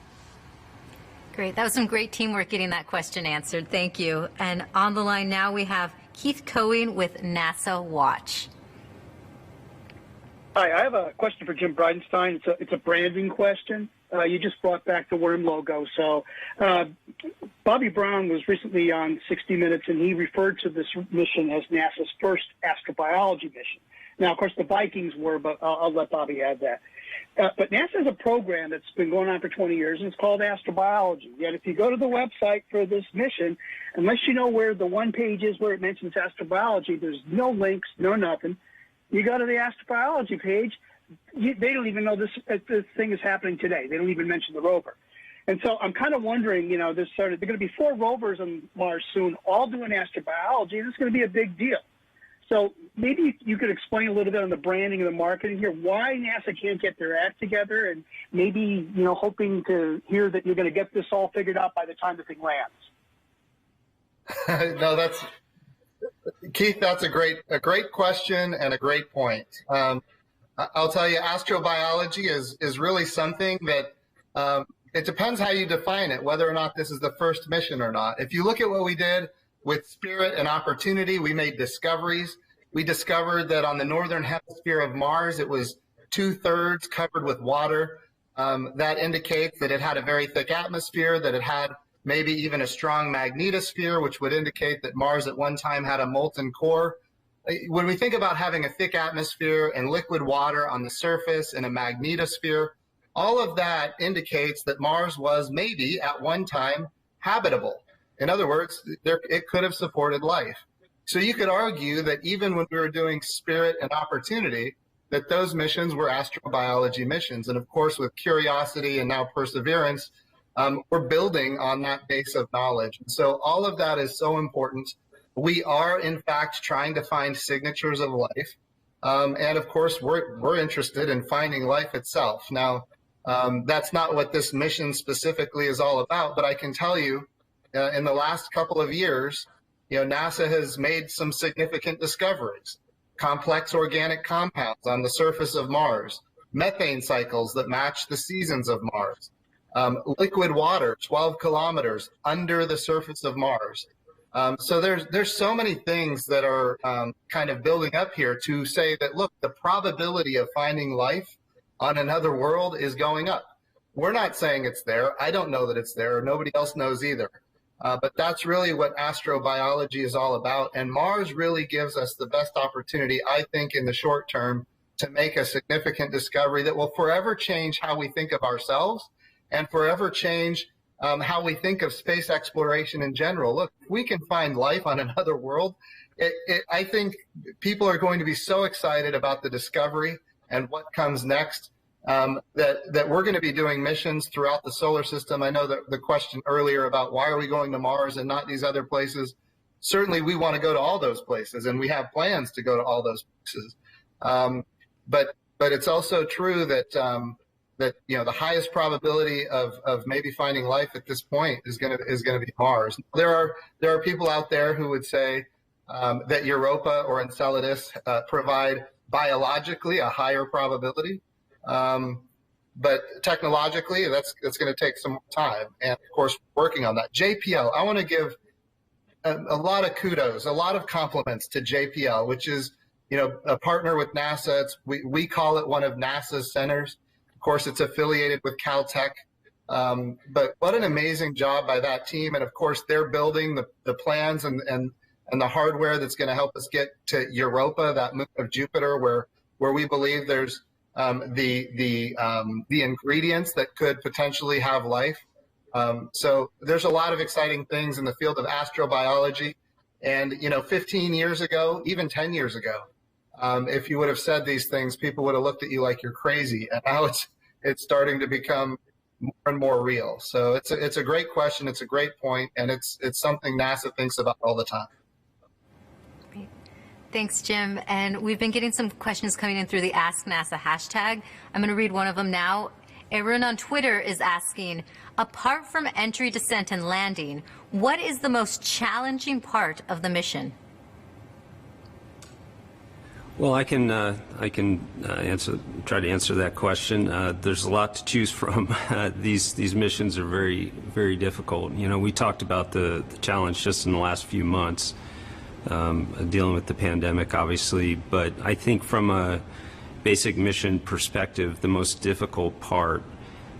Great. That was some great teamwork getting that question answered. Thank you. And on the line now we have Keith Cohen with NASA Watch. Hi, I have a question for Jim Bridenstine. It's a branding question. You just brought back the worm logo. So Bobby Brown was recently on 60 Minutes, and he referred to this mission as NASA's first astrobiology mission. Now, of course, the Vikings were, but I'll let Bobby add that. But NASA has a program that's been going on for 20 years, and it's called astrobiology. Yet if you go to the website for this mission, unless you know where the one page is where it mentions astrobiology, there's no links, no nothing. You go to the astrobiology page, they don't even know this thing is happening today. They don't even mention the rover. And so I'm kind of wondering, there are going to be 4 rovers on Mars soon, all doing astrobiology, and it's going to be a big deal. So maybe you could explain a little bit on the branding and the marketing here, why NASA can't get their act together, and maybe, hoping to hear that you're going to get this all figured out by the time the thing lands. No, Keith, that's a great question and a great point. I'll tell you, astrobiology is really something that it depends how you define it, whether or not this is the first mission or not. If you look at what we did with Spirit and Opportunity, we made discoveries. We discovered that on the northern hemisphere of Mars, it was 2/3 covered with water. That indicates that it had a very thick atmosphere, that it had maybe even a strong magnetosphere, which would indicate that Mars at one time had a molten core. When we think about having a thick atmosphere and liquid water on the surface and a magnetosphere, all of that indicates that Mars was maybe at one time habitable. In other words, it could have supported life. So you could argue that even when we were doing Spirit and Opportunity, that those missions were astrobiology missions. And of course, with Curiosity and now Perseverance, we're building on that base of knowledge. And so all of that is so important. We are, in fact, trying to find signatures of life. And of course, we're interested in finding life itself. Now, that's not what this mission specifically is all about, but I can tell you, in the last couple of years, NASA has made some significant discoveries. Complex organic compounds on the surface of Mars, methane cycles that match the seasons of Mars, liquid water 12 kilometers under the surface of Mars. So there's so many things that are kind of building up here to say that, look, the probability of finding life on another world is going up. We're not saying it's there. I don't know that it's there. Nobody else knows either. But that's really what astrobiology is all about. And Mars really gives us the best opportunity, I think, in the short term to make a significant discovery that will forever change how we think of ourselves and forever change how we think of space exploration in general. Look, if we can find life on another world, I think people are going to be so excited about the discovery and what comes next that we're going to be doing missions throughout the solar system. I know that the question earlier about why are we going to Mars and not these other places, certainly we want to go to all those places, and we have plans to go to all those places. But it's also true that that the highest probability of maybe finding life at this point is going to be Mars. There are people out there who would say that Europa or Enceladus provide biologically a higher probability. But technologically, that's going to take some time. And of course, working on that. JPL, I want to give a lot of kudos, a lot of compliments to JPL, which is, a partner with NASA. We call it one of NASA's centers. Of course, it's affiliated with Caltech. But what an amazing job by that team. And of course, they're building the plans and the hardware that's going to help us get to Europa, that moon of Jupiter, where we believe there's the ingredients that could potentially have life. So there's a lot of exciting things in the field of astrobiology. And 15 years ago, even 10 years ago, if you would have said these things, people would have looked at you like you're crazy. And now it's starting to become more and more real. So it's a great question. It's a great point, and it's something NASA thinks about all the time. Thanks, Jim. And we've been getting some questions coming in through the Ask NASA hashtag. I'm going to read one of them now. Aaron on Twitter is asking, apart from entry, descent, and landing, what is the most challenging part of the mission? Well, I can try to answer that question. There's a lot to choose from. These missions are very, very difficult. We talked about the challenge just in the last few months. Dealing with the pandemic, obviously, but I think from a basic mission perspective, the most difficult part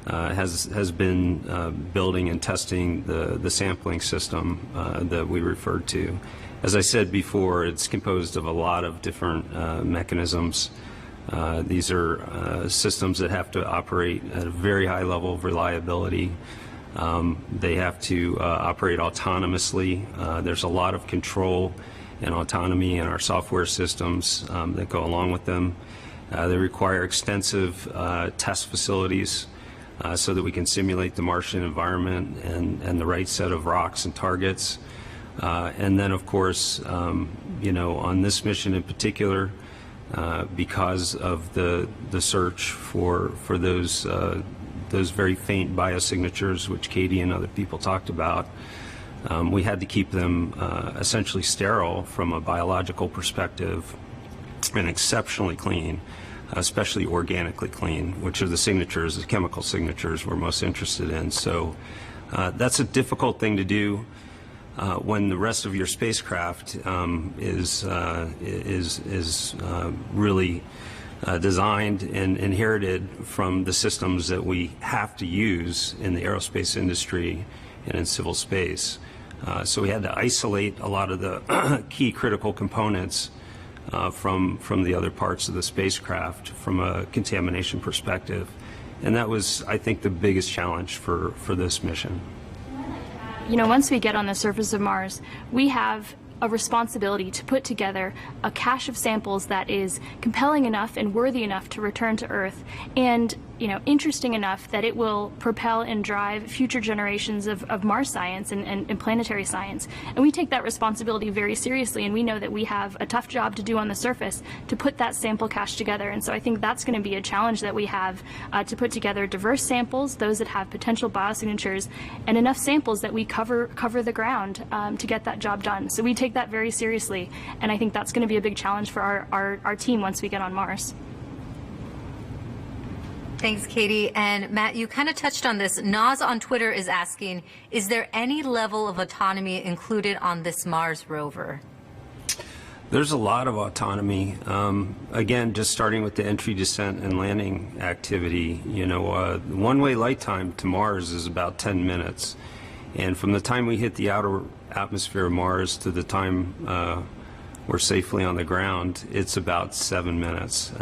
has been building and testing the sampling system that we referred to. As I said before, it's composed of a lot of different mechanisms. These are systems that have to operate at a very high level of reliability. They have to operate autonomously. There's a lot of control and autonomy in our software systems that go along with them. They require extensive test facilities so that we can simulate the Martian environment and the right set of rocks and targets. And then, of course, on this mission in particular, because of the search for those very faint biosignatures, which Katie and other people talked about, we had to keep them essentially sterile from a biological perspective and exceptionally clean, especially organically clean, which are the signatures, the chemical signatures we're most interested in. So that's a difficult thing to do when the rest of your spacecraft is really designed and inherited from the systems that we have to use in the aerospace industry and in civil space. So we had to isolate a lot of the key critical components from the other parts of the spacecraft from a contamination perspective. And that was, I think, the biggest challenge for this mission. Once we get on the surface of Mars, we have a responsibility to put together a cache of samples that is compelling enough and worthy enough to return to Earth. And interesting enough that it will propel and drive future generations of Mars science and planetary science. And we take that responsibility very seriously, and we know that we have a tough job to do on the surface to put that sample cache together. And so I think that's going to be a challenge that we have to put together diverse samples, those that have potential biosignatures, and enough samples that we cover the ground to get that job done. So we take that very seriously, and I think that's going to be a big challenge for our team once we get on Mars. Thanks, Katie. And Matt, you kind of touched on this. Naz on Twitter is asking, is there any level of autonomy included on this Mars rover? There's a lot of autonomy. Again, just starting with the entry, descent, and landing activity, one-way light time to Mars is about 10 minutes. And from the time we hit the outer atmosphere of Mars to the time we're safely on the ground, it's about 7 minutes.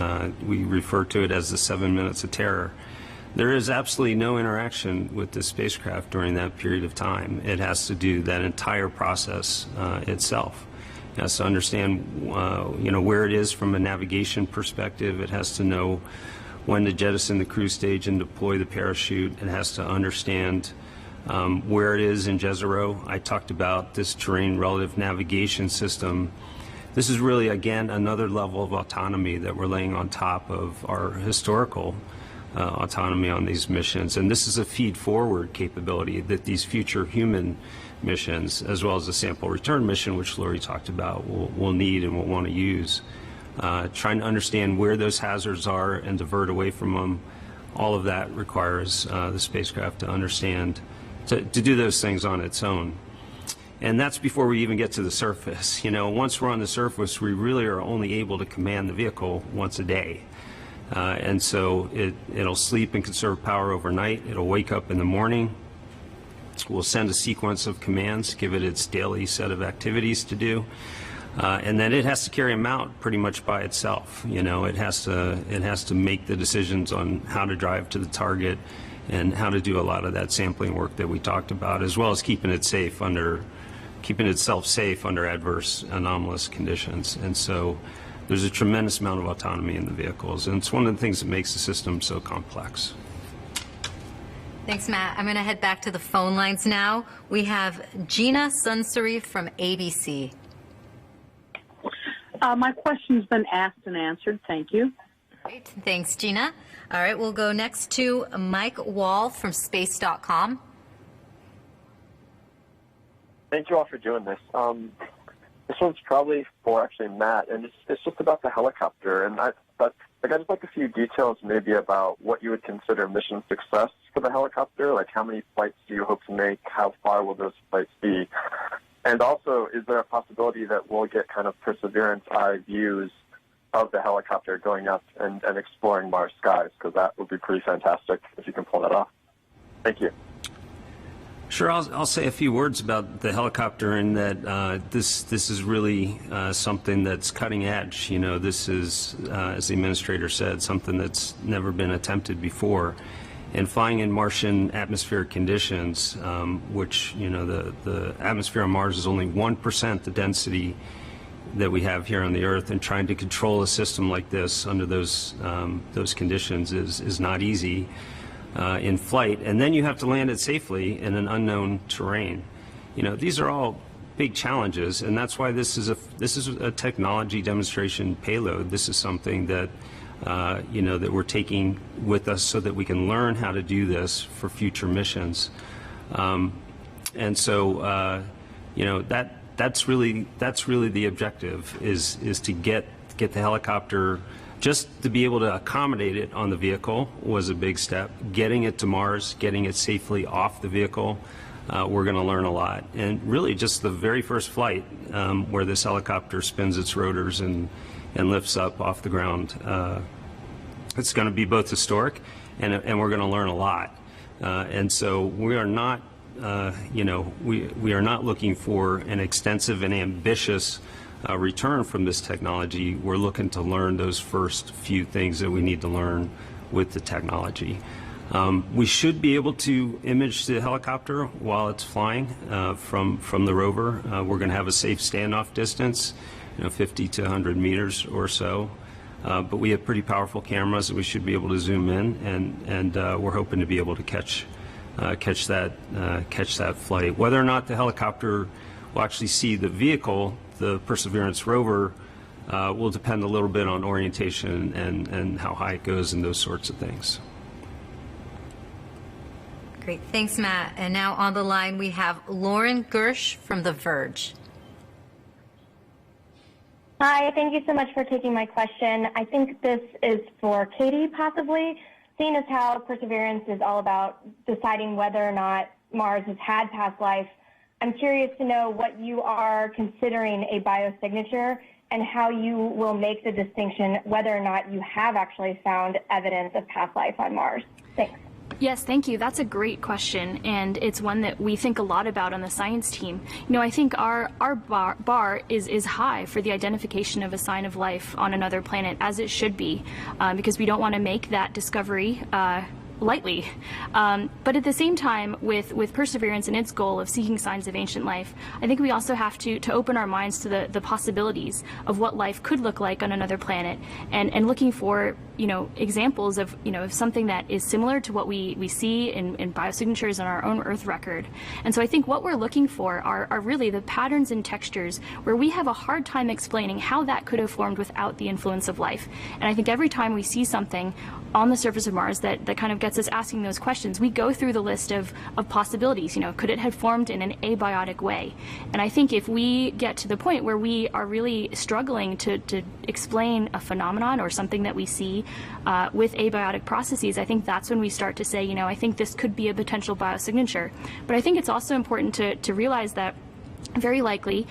We refer to it as the 7 minutes of terror. There is absolutely no interaction with the spacecraft during that period of time. It has to do that entire process itself. It has to understand, where it is from a navigation perspective. It has to know when to jettison the cruise stage and deploy the parachute. It has to understand where it is in Jezero. I talked about this terrain relative navigation system. This is really, again, another level of autonomy that we're laying on top of our historical autonomy on these missions. And this is a feed-forward capability that these future human missions, as well as the sample return mission, which Lori talked about, will need and will want to use. Trying to understand where those hazards are and divert away from them, all of that requires the spacecraft to understand, to do those things on its own. And that's before we even get to the surface. Once we're on the surface, we really are only able to command the vehicle once a day. And so it'll sleep and conserve power overnight. It'll wake up in the morning. We'll send a sequence of commands, give it its daily set of activities to do. And then it has to carry them out pretty much by itself. It has to make the decisions on how to drive to the target and how to do a lot of that sampling work that we talked about, as well as keeping itself safe under adverse anomalous conditions. And so there's a tremendous amount of autonomy in the vehicles, and it's one of the things that makes the system so complex. Thanks, Matt. I'm going to head back to the phone lines now. We have Gina Sunsari from ABC. My question's been asked and answered. Thank you. Great. Thanks, Gina. All right, we'll go next to Mike Wall from space.com. Thank you all for doing this. This one's probably for actually Matt, and it's just about the helicopter. And I'd just like a few details maybe about what you would consider mission success for the helicopter. Like, how many flights do you hope to make? How far will those flights be? And also, is there a possibility that we'll get kind of Perseverance eye views of the helicopter going up and exploring Mars skies? Because that would be pretty fantastic if you can pull that off. Thank you. Sure, I'll say a few words about the helicopter, in that this is really something that's cutting edge. This is, as the administrator said, something that's never been attempted before. And flying in Martian atmospheric conditions, which, the atmosphere on Mars is only 1% the density that we have here on the Earth, and trying to control a system like this under those conditions is not easy. In flight, and then you have to land it safely in an unknown terrain. These are all big challenges, and that's why this is a technology demonstration payload. This is something that that we're taking with us so that we can learn how to do this for future missions. And so that's really the objective, is to get the helicopter. Just to be able to accommodate it on the vehicle was a big step. Getting it to Mars, getting it safely off the vehicle, we're going to learn a lot. And really just the very first flight where this helicopter spins its rotors and lifts up off the ground, it's going to be both historic and we're going to learn a lot. And so we are not, we are not looking for an extensive and ambitious return from this technology. We're looking to learn those first few things that we need to learn with the technology. We should be able to image the helicopter while it's flying from the rover. We're going to have a safe standoff distance, 50 to 100 meters or so. But we have pretty powerful cameras that we should be able to zoom in, and we're hoping to be able to catch that flight. Whether or not the helicopter will actually see the vehicle, the Perseverance rover, will depend a little bit on orientation and how high it goes and those sorts of things. Great. Thanks, Matt. And now on the line we have Lauren Gersh from The Verge. Hi, thank you so much for taking my question. I think this is for Katie, possibly. Seeing as how Perseverance is all about deciding whether or not Mars has had past life, I'm curious to know what you are considering a biosignature and how you will make the distinction whether or not you have actually found evidence of past life on Mars. Thanks. Yes, thank you. That's a great question, and it's one that we think a lot about on the science team. You know, I think our bar is high for the identification of a sign of life on another planet, as it should be, because we don't want to make that discovery lightly. But at the same time, with Perseverance and its goal of seeking signs of ancient life, I think we also have to open our minds to the possibilities of what life could look like on another planet, and looking for, you know, examples of, you know, of something that is similar to what we see in biosignatures on our own Earth record. And so I think what we're looking for are really the patterns and textures where we have a hard time explaining how that could have formed without the influence of life. And I think every time we see something on the surface of Mars that kind of gets us asking those questions, we go through the list of possibilities. You know, could it have formed in an abiotic way? And I think if we get to the point where we are really struggling to explain a phenomenon or something that we see with abiotic processes, I think that's when we start to say, you know, I think this could be a potential biosignature. But I think it's also important to realize that very likely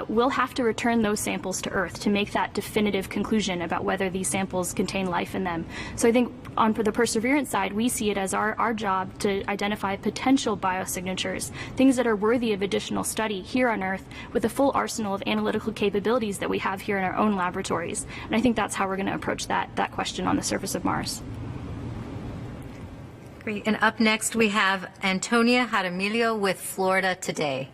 we'll have to return those samples to Earth to make that definitive conclusion about whether these samples contain life in them. So I think on the Perseverance side, we see it as our job to identify potential biosignatures, things that are worthy of additional study here on Earth with the full arsenal of analytical capabilities that we have here in our own laboratories. And I think that's how we're going to approach that question on the surface of Mars. Great. And up next we have Antonia Jaramillo with Florida Today.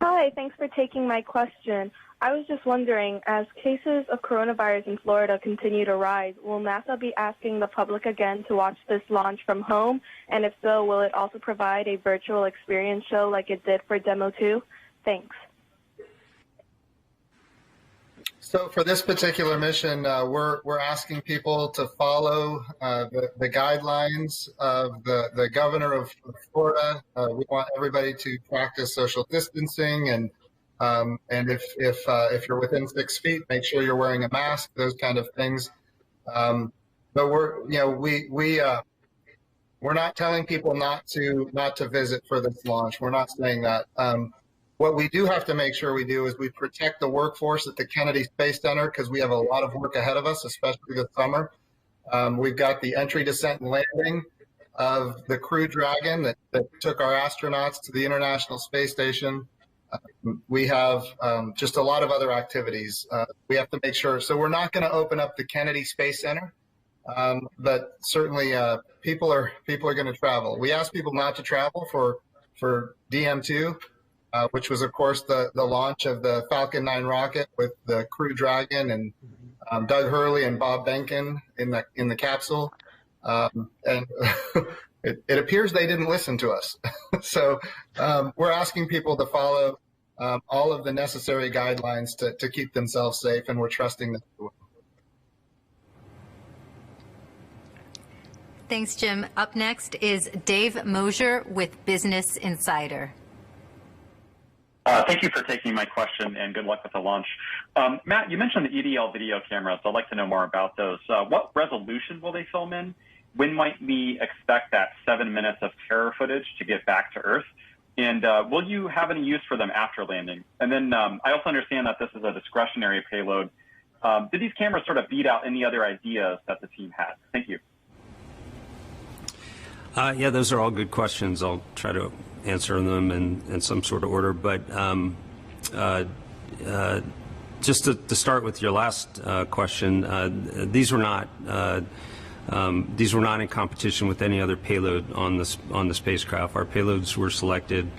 Hi, thanks for taking my question. I was just wondering, as cases of coronavirus in Florida continue to rise, will NASA be asking the public again to watch this launch from home? And if so, will it also provide a virtual experience show like it did for Demo 2? Thanks. So for this particular mission, we're asking people to follow the guidelines of the governor of Florida. We want everybody to practice social distancing, and if you're within 6 feet, make sure you're wearing a mask. Those kind of things. But we're not telling people not to visit for this launch. We're not saying that. What we do have to make sure we do is we protect the workforce at the Kennedy Space Center, because we have a lot of work ahead of us, especially this summer. We've got the entry, descent, and landing of the Crew Dragon that took our astronauts to the International Space Station. We have just a lot of other activities. We have to make sure. So we're not going to open up the Kennedy Space Center, but certainly people are going to travel. We ask people not to travel for DM2. Which was, of course, the launch of the Falcon 9 rocket with the Crew Dragon and Doug Hurley and Bob Behnken in the capsule. And it appears they didn't listen to us. So we're asking people to follow all of the necessary guidelines to keep themselves safe, and we're trusting them. Thanks, Jim. Up next is Dave Mosier with Business Insider. Thank you for taking my question, and good luck with the launch. Matt, you mentioned the EDL video cameras. I'd like to know more about those. What resolution will they film in? When might we expect that 7 minutes of terror footage to get back to Earth? And will you have any use for them after landing? And then I also understand that this is a discretionary payload. Did these cameras sort of beat out any other ideas that the team had? Thank you. Yeah, those are all good questions. I'll try to answer them in some sort of order. But just to start with your last question, these were not in competition with any other payload on the spacecraft. Our payloads were selected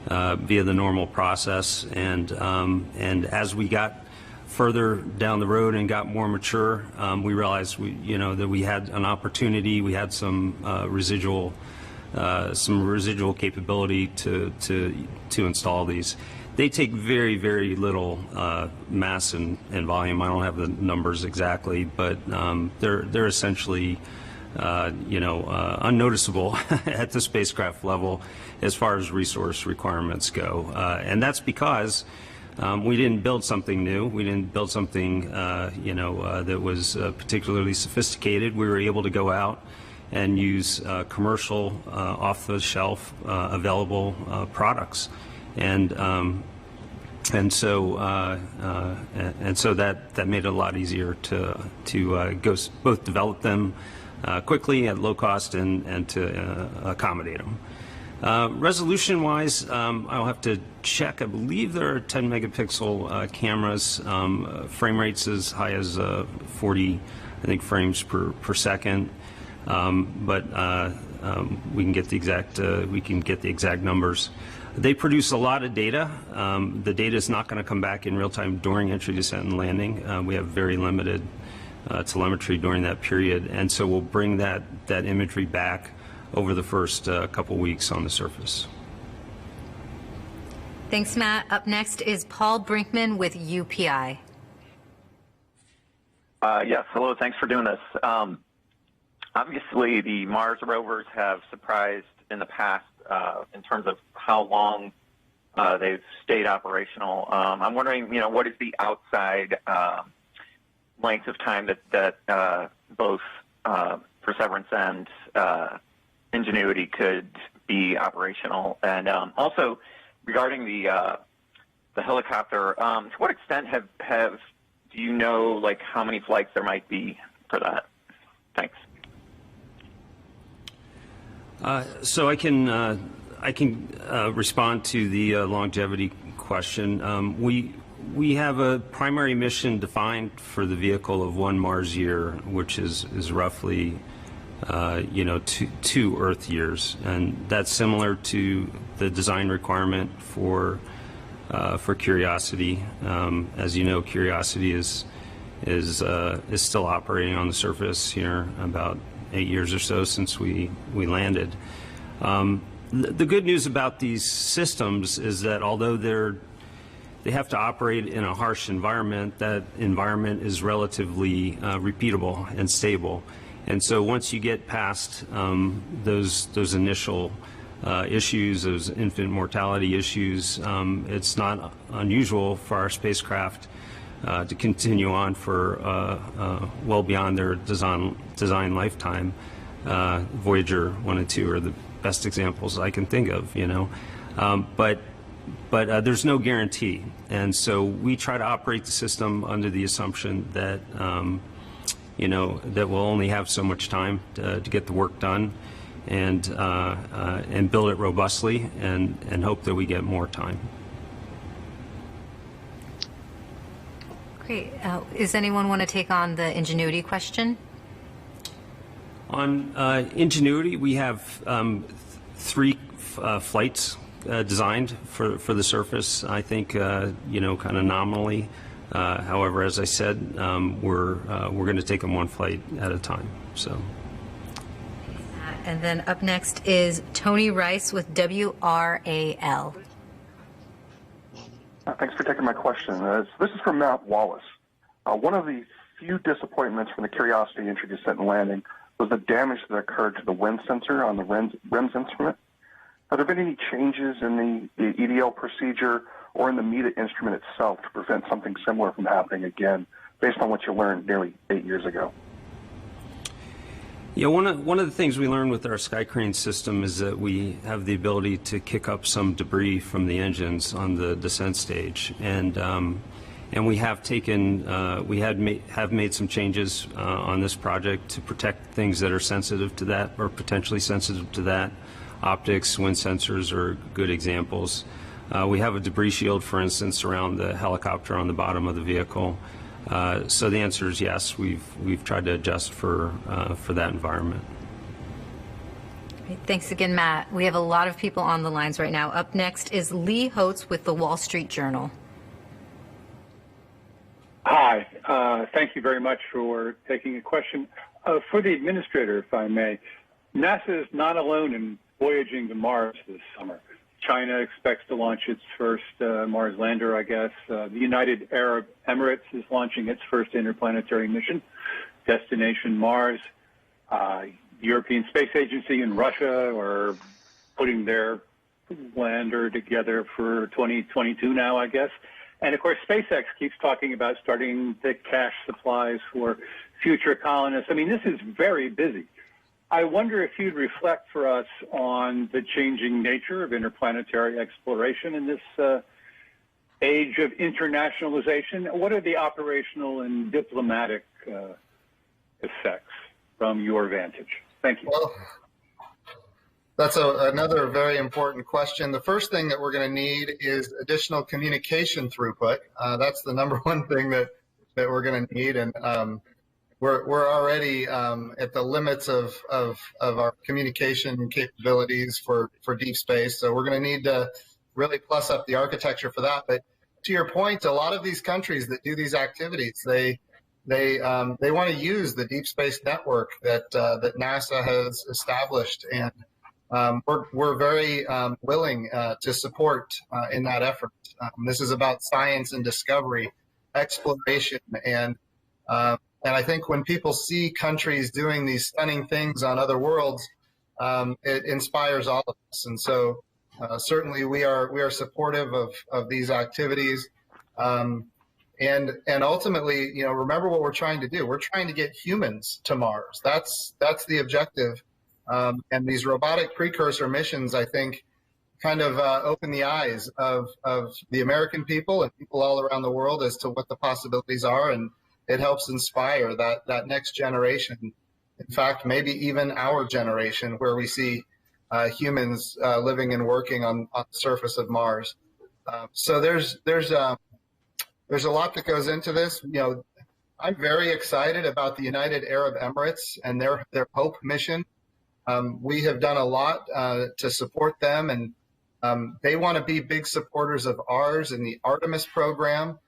via the normal process, and as we got further down the road and got more mature, we realized that we had an opportunity. We had some residual capability to install these. They take very, very little mass and volume. I don't have the numbers exactly, but they're essentially unnoticeable at the spacecraft level as far as resource requirements go. And that's because we didn't build something new. We didn't build something that was particularly sophisticated. We were able to go out and use commercial, off-the-shelf, available products, and so that made it a lot easier to go both develop them quickly at low cost and to accommodate them. Resolution-wise, I'll have to check. I believe there are 10 megapixel cameras, frame rates as high as 40, I think, frames per second. But we can get the exact numbers. They produce a lot of data. The data is not going to come back in real time during entry, descent, and landing. We have very limited telemetry during that period, and so we'll bring that imagery back over the first couple weeks on the surface. Thanks, Matt. Up next is Paul Brinkman with UPI. Yes, hello. Thanks for doing this. Obviously, the Mars rovers have surprised in the past in terms of how long they've stayed operational. I'm wondering, what is the outside length of time that both Perseverance and Ingenuity could be operational? And also, regarding the helicopter, to what extent do you know how many flights there might be for that? Thanks. So I can respond to the longevity question. We have a primary mission defined for the vehicle of 1 Mars year, which is roughly 2 Earth years, and that's similar to the design requirement for Curiosity. As you know, Curiosity is still operating on the surface here, about 8 years or so since we landed. The good news about these systems is that although they have to operate in a harsh environment, that environment is relatively repeatable and stable. And so once you get past those initial issues, those infant mortality issues, it's not unusual for our spacecraft to continue on for well beyond their design lifetime. Voyager 1 and 2 are the best examples I can think of, but there's no guarantee, and so we try to operate the system under the assumption that that we'll only have so much time to get the work done, and build it robustly, and hope that we get more time. Great. Does anyone want to take on the Ingenuity question? On Ingenuity, we have 3 flights designed for the surface. I think kind of nominally. However, as I said, we're going to take them 1 flight at a time. So. And then up next is Tony Rice with WRAL. Thanks for taking my question. This is from Matt Wallace. One of the few disappointments from the Curiosity entry, descent, and landing was the damage that occurred to the wind sensor on the REMS instrument. Have there been any changes in the EDL procedure or in the META instrument itself to prevent something similar from happening again, based on what you learned nearly 8 years ago? Yeah, one of the things we learned with our Sky Crane system is that we have the ability to kick up some debris from the engines on the descent stage, and we have taken have made some changes on this project to protect things that are sensitive to that or potentially sensitive to that. Optics, wind sensors are good examples. We have a debris shield, for instance, around the helicopter on the bottom of the vehicle. So the answer is yes. We've tried to adjust for that environment. Great. Thanks again, Matt. We have a lot of people on the lines right now. Up next is Lee Holtz with the Wall Street Journal. Hi. Thank you very much for taking a question. For the administrator, if I may, NASA is not alone in voyaging to Mars this summer. China expects to launch its first Mars lander, I guess. The United Arab Emirates is launching its first interplanetary mission, Destination Mars. European Space Agency and Russia are putting their lander together for 2022 now, I guess. And of course, SpaceX keeps talking about starting the cache supplies for future colonists. I mean, this is very busy. I wonder if you'd reflect for us on the changing nature of interplanetary exploration in this age of internationalization. What are the operational and diplomatic effects from your vantage? Thank you. Well, that's another very important question. The first thing that we're going to need is additional communication throughput. That's the number one thing that we're going to need, and we're already at the limits of our communication capabilities for deep space. So we're going to need to really plus up the architecture for that. But to your point, a lot of these countries that do these activities, they want to use the deep space network that NASA has established, and we're very willing to support in that effort. This is about science and discovery, exploration, and I think when people see countries doing these stunning things on other worlds, it inspires all of us. And so certainly we are supportive of these activities. And ultimately, you know, remember what we're trying to do. We're trying to get humans to Mars. That's the objective. And these robotic precursor missions, I think, kind of open the eyes of the American people and people all around the world as to what the possibilities are, and it helps inspire that next generation. In fact, maybe even our generation, where we see humans living and working on the surface of Mars. So there's a lot that goes into this. You know, I'm very excited about the United Arab Emirates and their HOPE mission. We have done a lot to support them, and they want to be big supporters of ours in the Artemis program.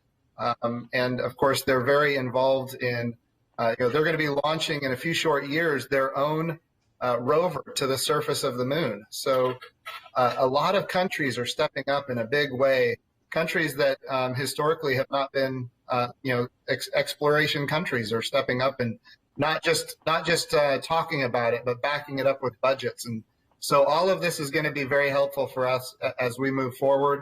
And of course, they're very involved in, you know, they're going to be launching in a few short years their own rover to the surface of the moon. So a lot of countries are stepping up in a big way. Countries that historically have not been, you know, exploration countries are stepping up and not just talking about it, but backing it up with budgets. And so all of this is going to be very helpful for us as we move forward.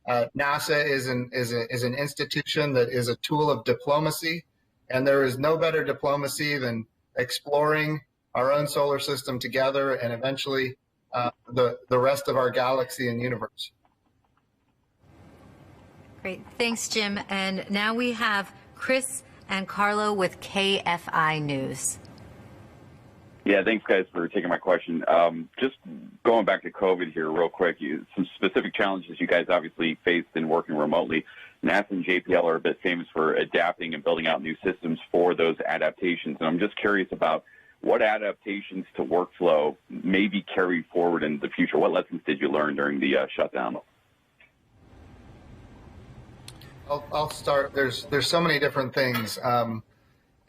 NASA is an institution that is a tool of diplomacy, and there is no better diplomacy than exploring our own solar system together and eventually the rest of our galaxy and universe. Great. Thanks, Jim. And now we have Chris and Carlo with KFI News. Yeah, thanks, guys, for taking my question. Just going back to COVID here real quick, some specific challenges you guys obviously faced in working remotely. NASA and JPL are a bit famous for adapting and building out new systems for those adaptations. And I'm just curious about what adaptations to workflow may be carried forward in the future. What lessons did you learn during the shutdown? I'll start. There's so many different things.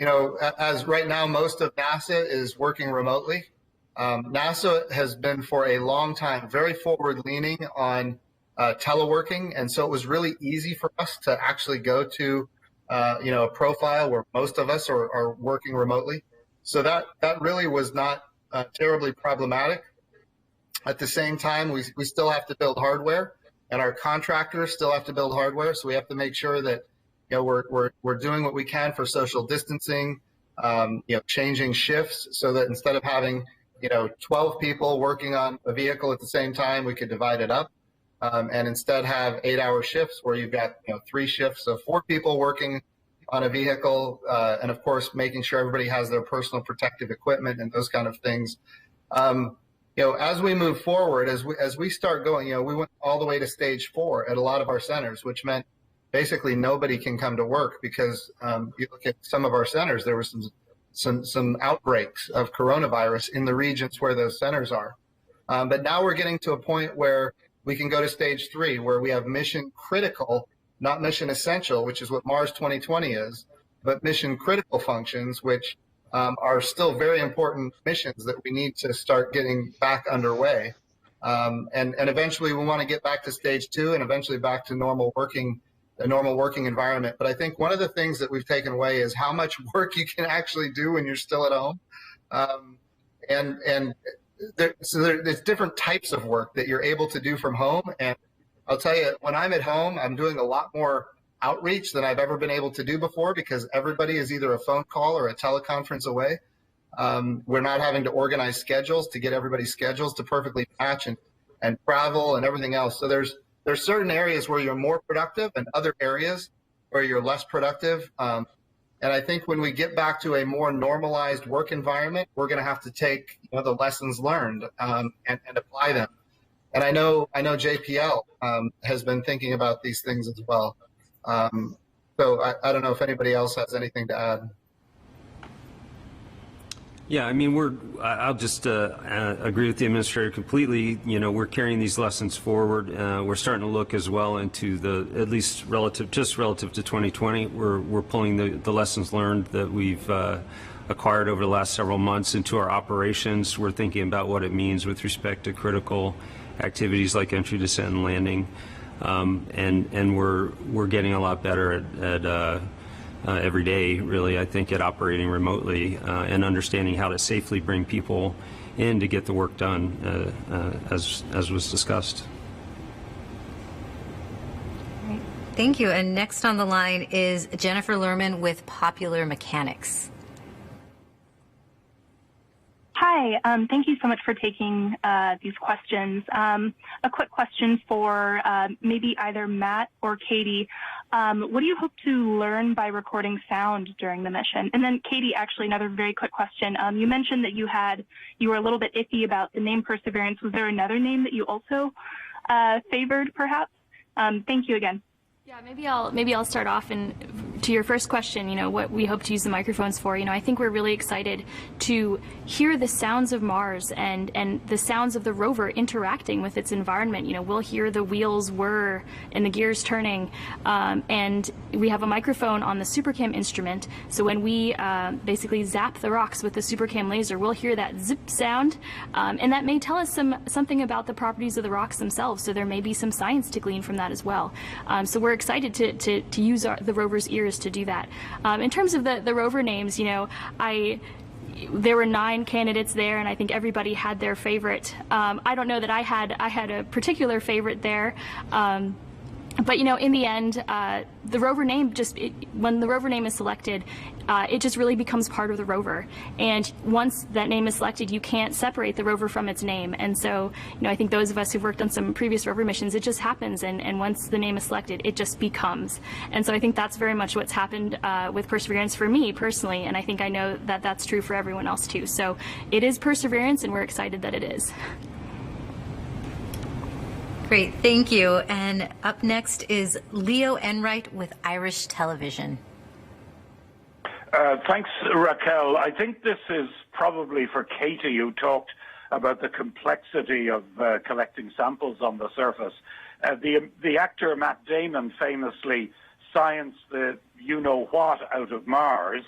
You know, as right now, most of NASA is working remotely. NASA has been for a long time very forward-leaning on teleworking, and so it was really easy for us to actually go to, you know, a profile where most of us are working remotely. So that really was not terribly problematic. At the same time, we still have to build hardware, and our contractors still have to build hardware. So we have to make sure that, you know, we're doing what we can for social distancing, you know, changing shifts so that instead of having, you know, 12 people working on a vehicle at the same time, we could divide it up, and instead have 8-hour shifts where you've got, you know, 3 shifts of 4 people working on a vehicle, and of course making sure everybody has their personal protective equipment and those kind of things. You know, as we move forward, as we start going, you know, we went all the way to stage 4 at a lot of our centers, which meant basically nobody can come to work because you look at some of our centers, there was some outbreaks of coronavirus in the regions where those centers are. But now we're getting to a point where we can go to stage 3, where we have mission critical not mission essential, which is what Mars 2020 is, but mission critical functions, which are still very important missions that we need to start getting back underway. And eventually we want to get back to stage 2 and eventually back to a normal working environment. But I think one of the things that we've taken away is how much work you can actually do when you're still at home. So there's different types of work that you're able to do from home. And I'll tell you, when I'm at home, I'm doing a lot more outreach than I've ever been able to do before, because everybody is either a phone call or a teleconference away. We're not having to organize schedules to get everybody's schedules to perfectly match and travel and everything else. So there's certain areas where you're more productive and other areas where you're less productive. And I think when we get back to a more normalized work environment, we're going to have to take the lessons learned and apply them. And I know JPL has been thinking about these things as well. So I don't know if anybody else has anything to add. Yeah, I mean, I'll just agree with the administrator completely. We're carrying these lessons forward. We're starting to look as well into at least relative to 2020. We're pulling the lessons learned that we've acquired over the last several months into our operations. We're thinking about what it means with respect to critical activities like entry, descent, and landing. And we're getting a lot better at every day, really, I think, at operating remotely and understanding how to safely bring people in to get the work done, as was discussed. Great. Thank you. And next on the line is Jennifer Lerman with Popular Mechanics. Hi, thank you so much for taking these questions. A quick question for maybe either Matt or Katie. What do you hope to learn by recording sound during the mission? And then Katie, actually, another very quick question. You mentioned that you were a little bit iffy about the name Perseverance. Was there another name that you also favored, perhaps? Thank you again. Yeah, maybe I'll start off. And to your first question, what we hope to use the microphones for, I think we're really excited to hear the sounds of Mars and the sounds of the rover interacting with its environment. We'll hear the wheels whir and the gears turning, and we have a microphone on the SuperCam instrument. So when we basically zap the rocks with the SuperCam laser, we'll hear that zip sound, and that may tell us something about the properties of the rocks themselves. So there may be some science to glean from that as well. So we're excited to use the rover's ears to do that. In terms of the rover names, there were 9 candidates there, and I think everybody had their favorite. I don't know that I had a particular favorite there. But in the end, the rover name when the rover name is selected, it just really becomes part of the rover. And once that name is selected, you can't separate the rover from its name. And so, I think those of us who've worked on some previous rover missions, it just happens. And once the name is selected, it just becomes. And so I think that's very much what's happened with Perseverance for me personally. And I think I know that that's true for everyone else too. So it is Perseverance, and we're excited that it is. Great, thank you. And up next is Leo Enright with Irish Television. Thanks, Raquel. I think this is probably for Katie, who talked about the complexity of collecting samples on the surface. The actor Matt Damon famously scienced the you-know-what out of Mars,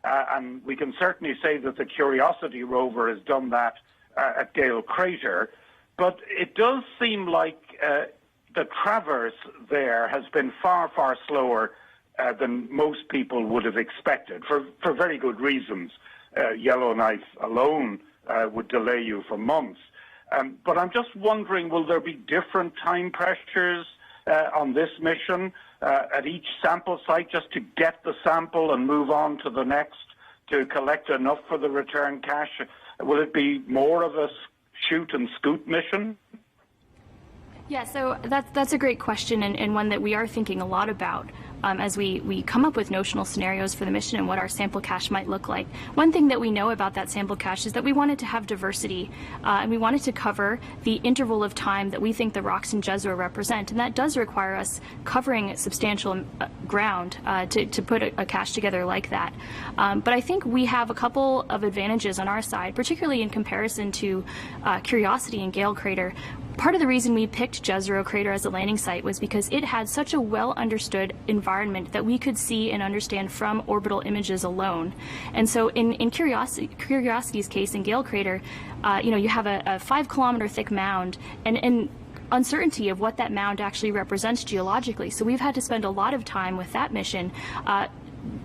and we can certainly say that the Curiosity rover has done that at Jezero Crater. But it does seem like the traverse there has been far, far slower than most people would have expected, for very good reasons. Yellowknife alone would delay you for months. But I'm just wondering, will there be different time pressures on this mission at each sample site, just to get the sample and move on to the next to collect enough for the return cache? Will it be more of a shoot and scoot mission? Yeah, so that's a great question, and one that we are thinking a lot about as we come up with notional scenarios for the mission and what our sample cache might look like. One thing that we know about that sample cache is that we wanted to have diversity, and we wanted to cover the interval of time that we think the rocks in Jezero represent, and that does require us covering substantial ground to put a cache together like that. But I think we have a couple of advantages on our side, particularly in comparison to Curiosity and Jezero Crater. Part of the reason we picked Jezero Crater as a landing site was because it had such a well-understood environment that we could see and understand from orbital images alone. And so in Curiosity's case, in Gale Crater, you have a 5-kilometer thick mound, and uncertainty of what that mound actually represents geologically. So we've had to spend a lot of time with that mission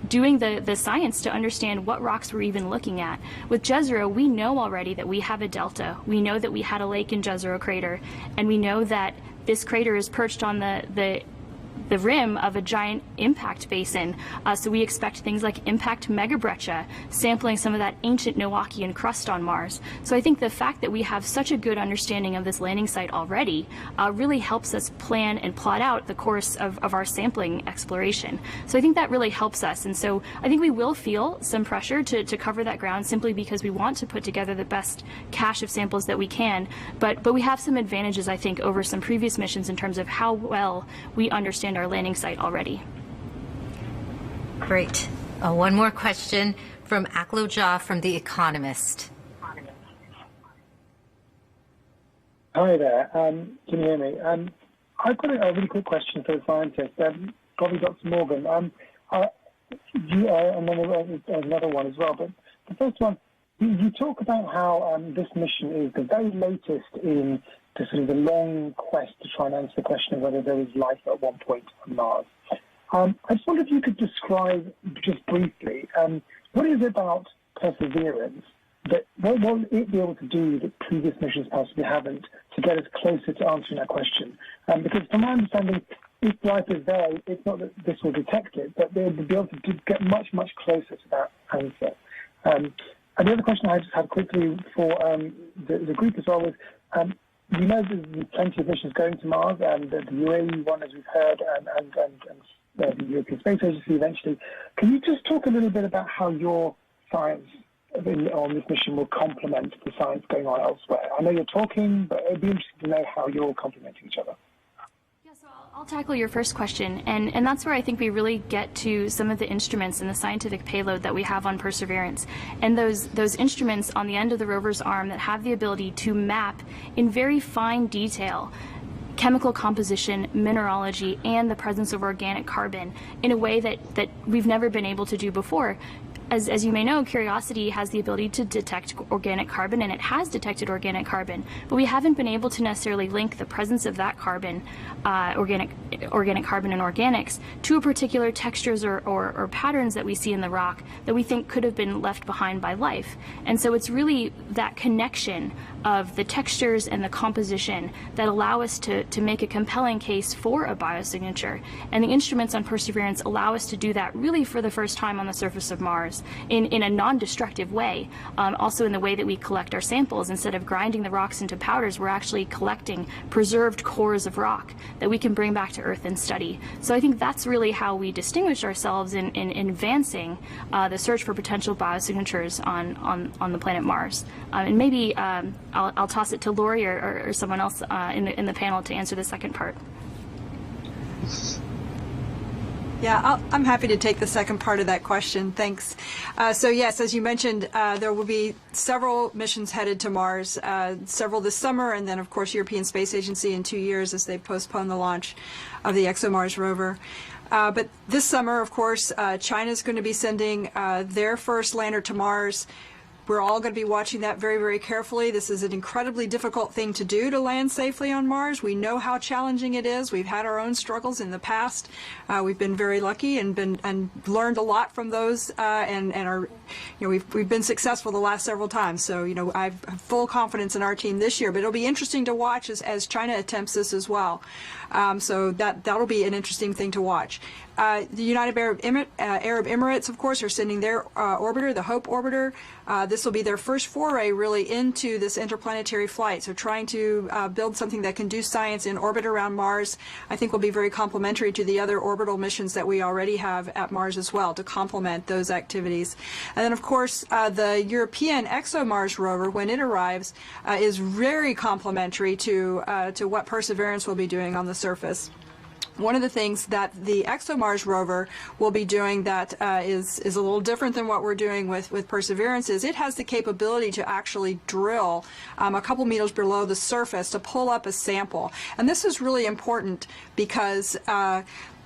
doing the science to understand what rocks we're even looking at. With Jezero, we know already that we have a delta. We know that we had a lake in Jezero Crater, and we know that this crater is perched on the rim of a giant impact basin. So we expect things like impact megabreccia, sampling some of that ancient Noachian crust on Mars. So I think the fact that we have such a good understanding of this landing site already really helps us plan and plot out the course of our sampling exploration. So I think that really helps us. And so I think we will feel some pressure to cover that ground simply because we want to put together the best cache of samples that we can. But we have some advantages, I think, over some previous missions in terms of how well we understand our landing site already. Great. One more question from Aklo Jha from The Economist. Hi there. Can you hear me? I've got a really quick question for the scientist. Probably Dr. Morgan. And then there's another one as well. But the first one, you talk about how this mission is the very latest in the sort of the long quest to try and answer the question of whether there was life at one point on Mars. I just wonder if you could describe just briefly what is it about Perseverance that what will it be able to do that previous missions possibly haven't to get us closer to answering that question? Because from my understanding, if life is there, it's not that this will detect it, but they'll be able to get much, much closer to that answer. And the other question I just had quickly for the group as well was, you know there's plenty of missions going to Mars, and the UAE one, as we've heard, and the European Space Agency eventually. Can you just talk a little bit about how your science on this mission will complement the science going on elsewhere? I know you're talking, but it'd be interesting to know how you're complementing each other. I'll tackle your first question, and that's where I think we really get to some of the instruments and the scientific payload that we have on Perseverance. And those instruments on the end of the rover's arm that have the ability to map in very fine detail chemical composition, mineralogy, and the presence of organic carbon in a way that we've never been able to do before. As you may know, Curiosity has the ability to detect organic carbon, and it has detected organic carbon, but we haven't been able to necessarily link the presence of that carbon, organic carbon and organics, to particular textures or patterns that we see in the rock that we think could have been left behind by life. And so it's really that connection of the textures and the composition that allow us to make a compelling case for a biosignature. And the instruments on Perseverance allow us to do that really for the first time on the surface of Mars in a non-destructive way. Also in the way that we collect our samples, instead of grinding the rocks into powders, we're actually collecting preserved cores of rock that we can bring back to Earth and study. So I think that's really how we distinguish ourselves in advancing the search for potential biosignatures on the planet Mars. And maybe I'll toss it to Lori or someone else in the panel to answer the second part. Yeah, I'm happy to take the second part of that question. Thanks. So yes, as you mentioned, there will be several missions headed to Mars, several this summer, and then of course European Space Agency in 2 years as they postpone the launch of the ExoMars rover. But this summer, of course, China is going to be sending their first lander to Mars. We're all going to be watching that very, very carefully. This is an incredibly difficult thing to do, to land safely on Mars. We know how challenging it is. We've had our own struggles in the past. We've been very lucky and learned a lot from those, and are, we've been successful the last several times. So I have full confidence in our team this year. But it'll be interesting to watch as China attempts this as well. So that'll be an interesting thing to watch. The United Arab Emirates, of course, are sending their orbiter, the HOPE orbiter. This will be their first foray really into this interplanetary flight. So trying to build something that can do science in orbit around Mars, I think will be very complementary to the other orbital missions that we already have at Mars as well, to complement those activities. And then, of course, the European ExoMars rover, when it arrives, is very complementary to what Perseverance will be doing on the surface. one of the things that the ExoMars rover will be doing that is a little different than what we're doing with Perseverance is it has the capability to actually drill a couple meters below the surface to pull up a sample. And this is really important because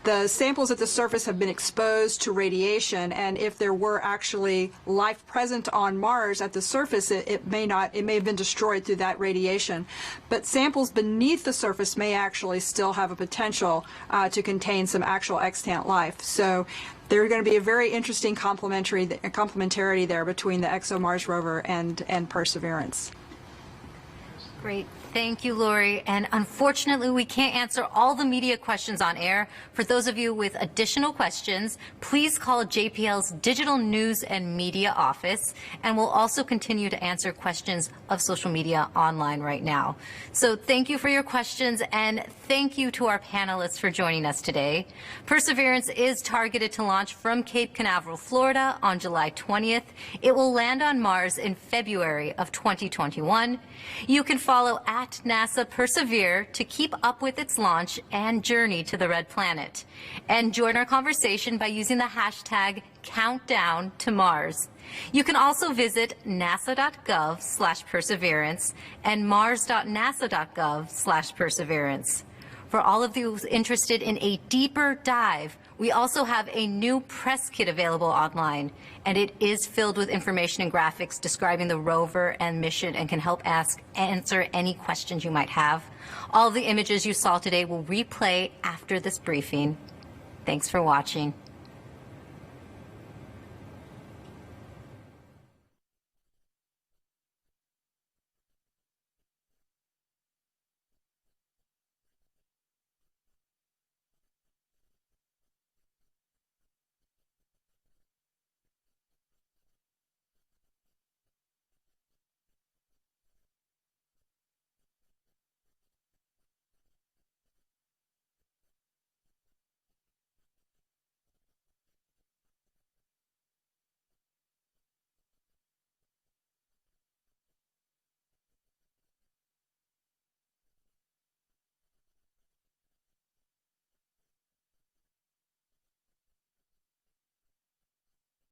the samples at the surface have been exposed to radiation, and if there were actually life present on Mars at the surface, it may have been destroyed through that radiation. But samples beneath the surface may actually still have a potential to contain some actual extant life. So there's going to be a very interesting complementarity there between the ExoMars rover and Perseverance. Great. Thank you, Lori. And unfortunately, we can't answer all the media questions on air. For those of you with additional questions, please call JPL's Digital News and Media Office, and we'll also continue to answer questions of social media online right now. So thank you for your questions, and thank you to our panelists for joining us today. Perseverance is targeted to launch from Cape Canaveral, Florida on July 20th. It will land on Mars in February of 2021. You can follow at NASA Persevere to keep up with its launch and journey to the red planet. And join our conversation by using the hashtag #CountdownToMars. You can also visit nasa.gov/perseverance and mars.nasa.gov/perseverance. For all of those interested in a deeper dive, we also have a new press kit available online, and it is filled with information and graphics describing the rover and mission and can help answer any questions you might have. All of the images you saw today will replay after this briefing. Thanks for watching.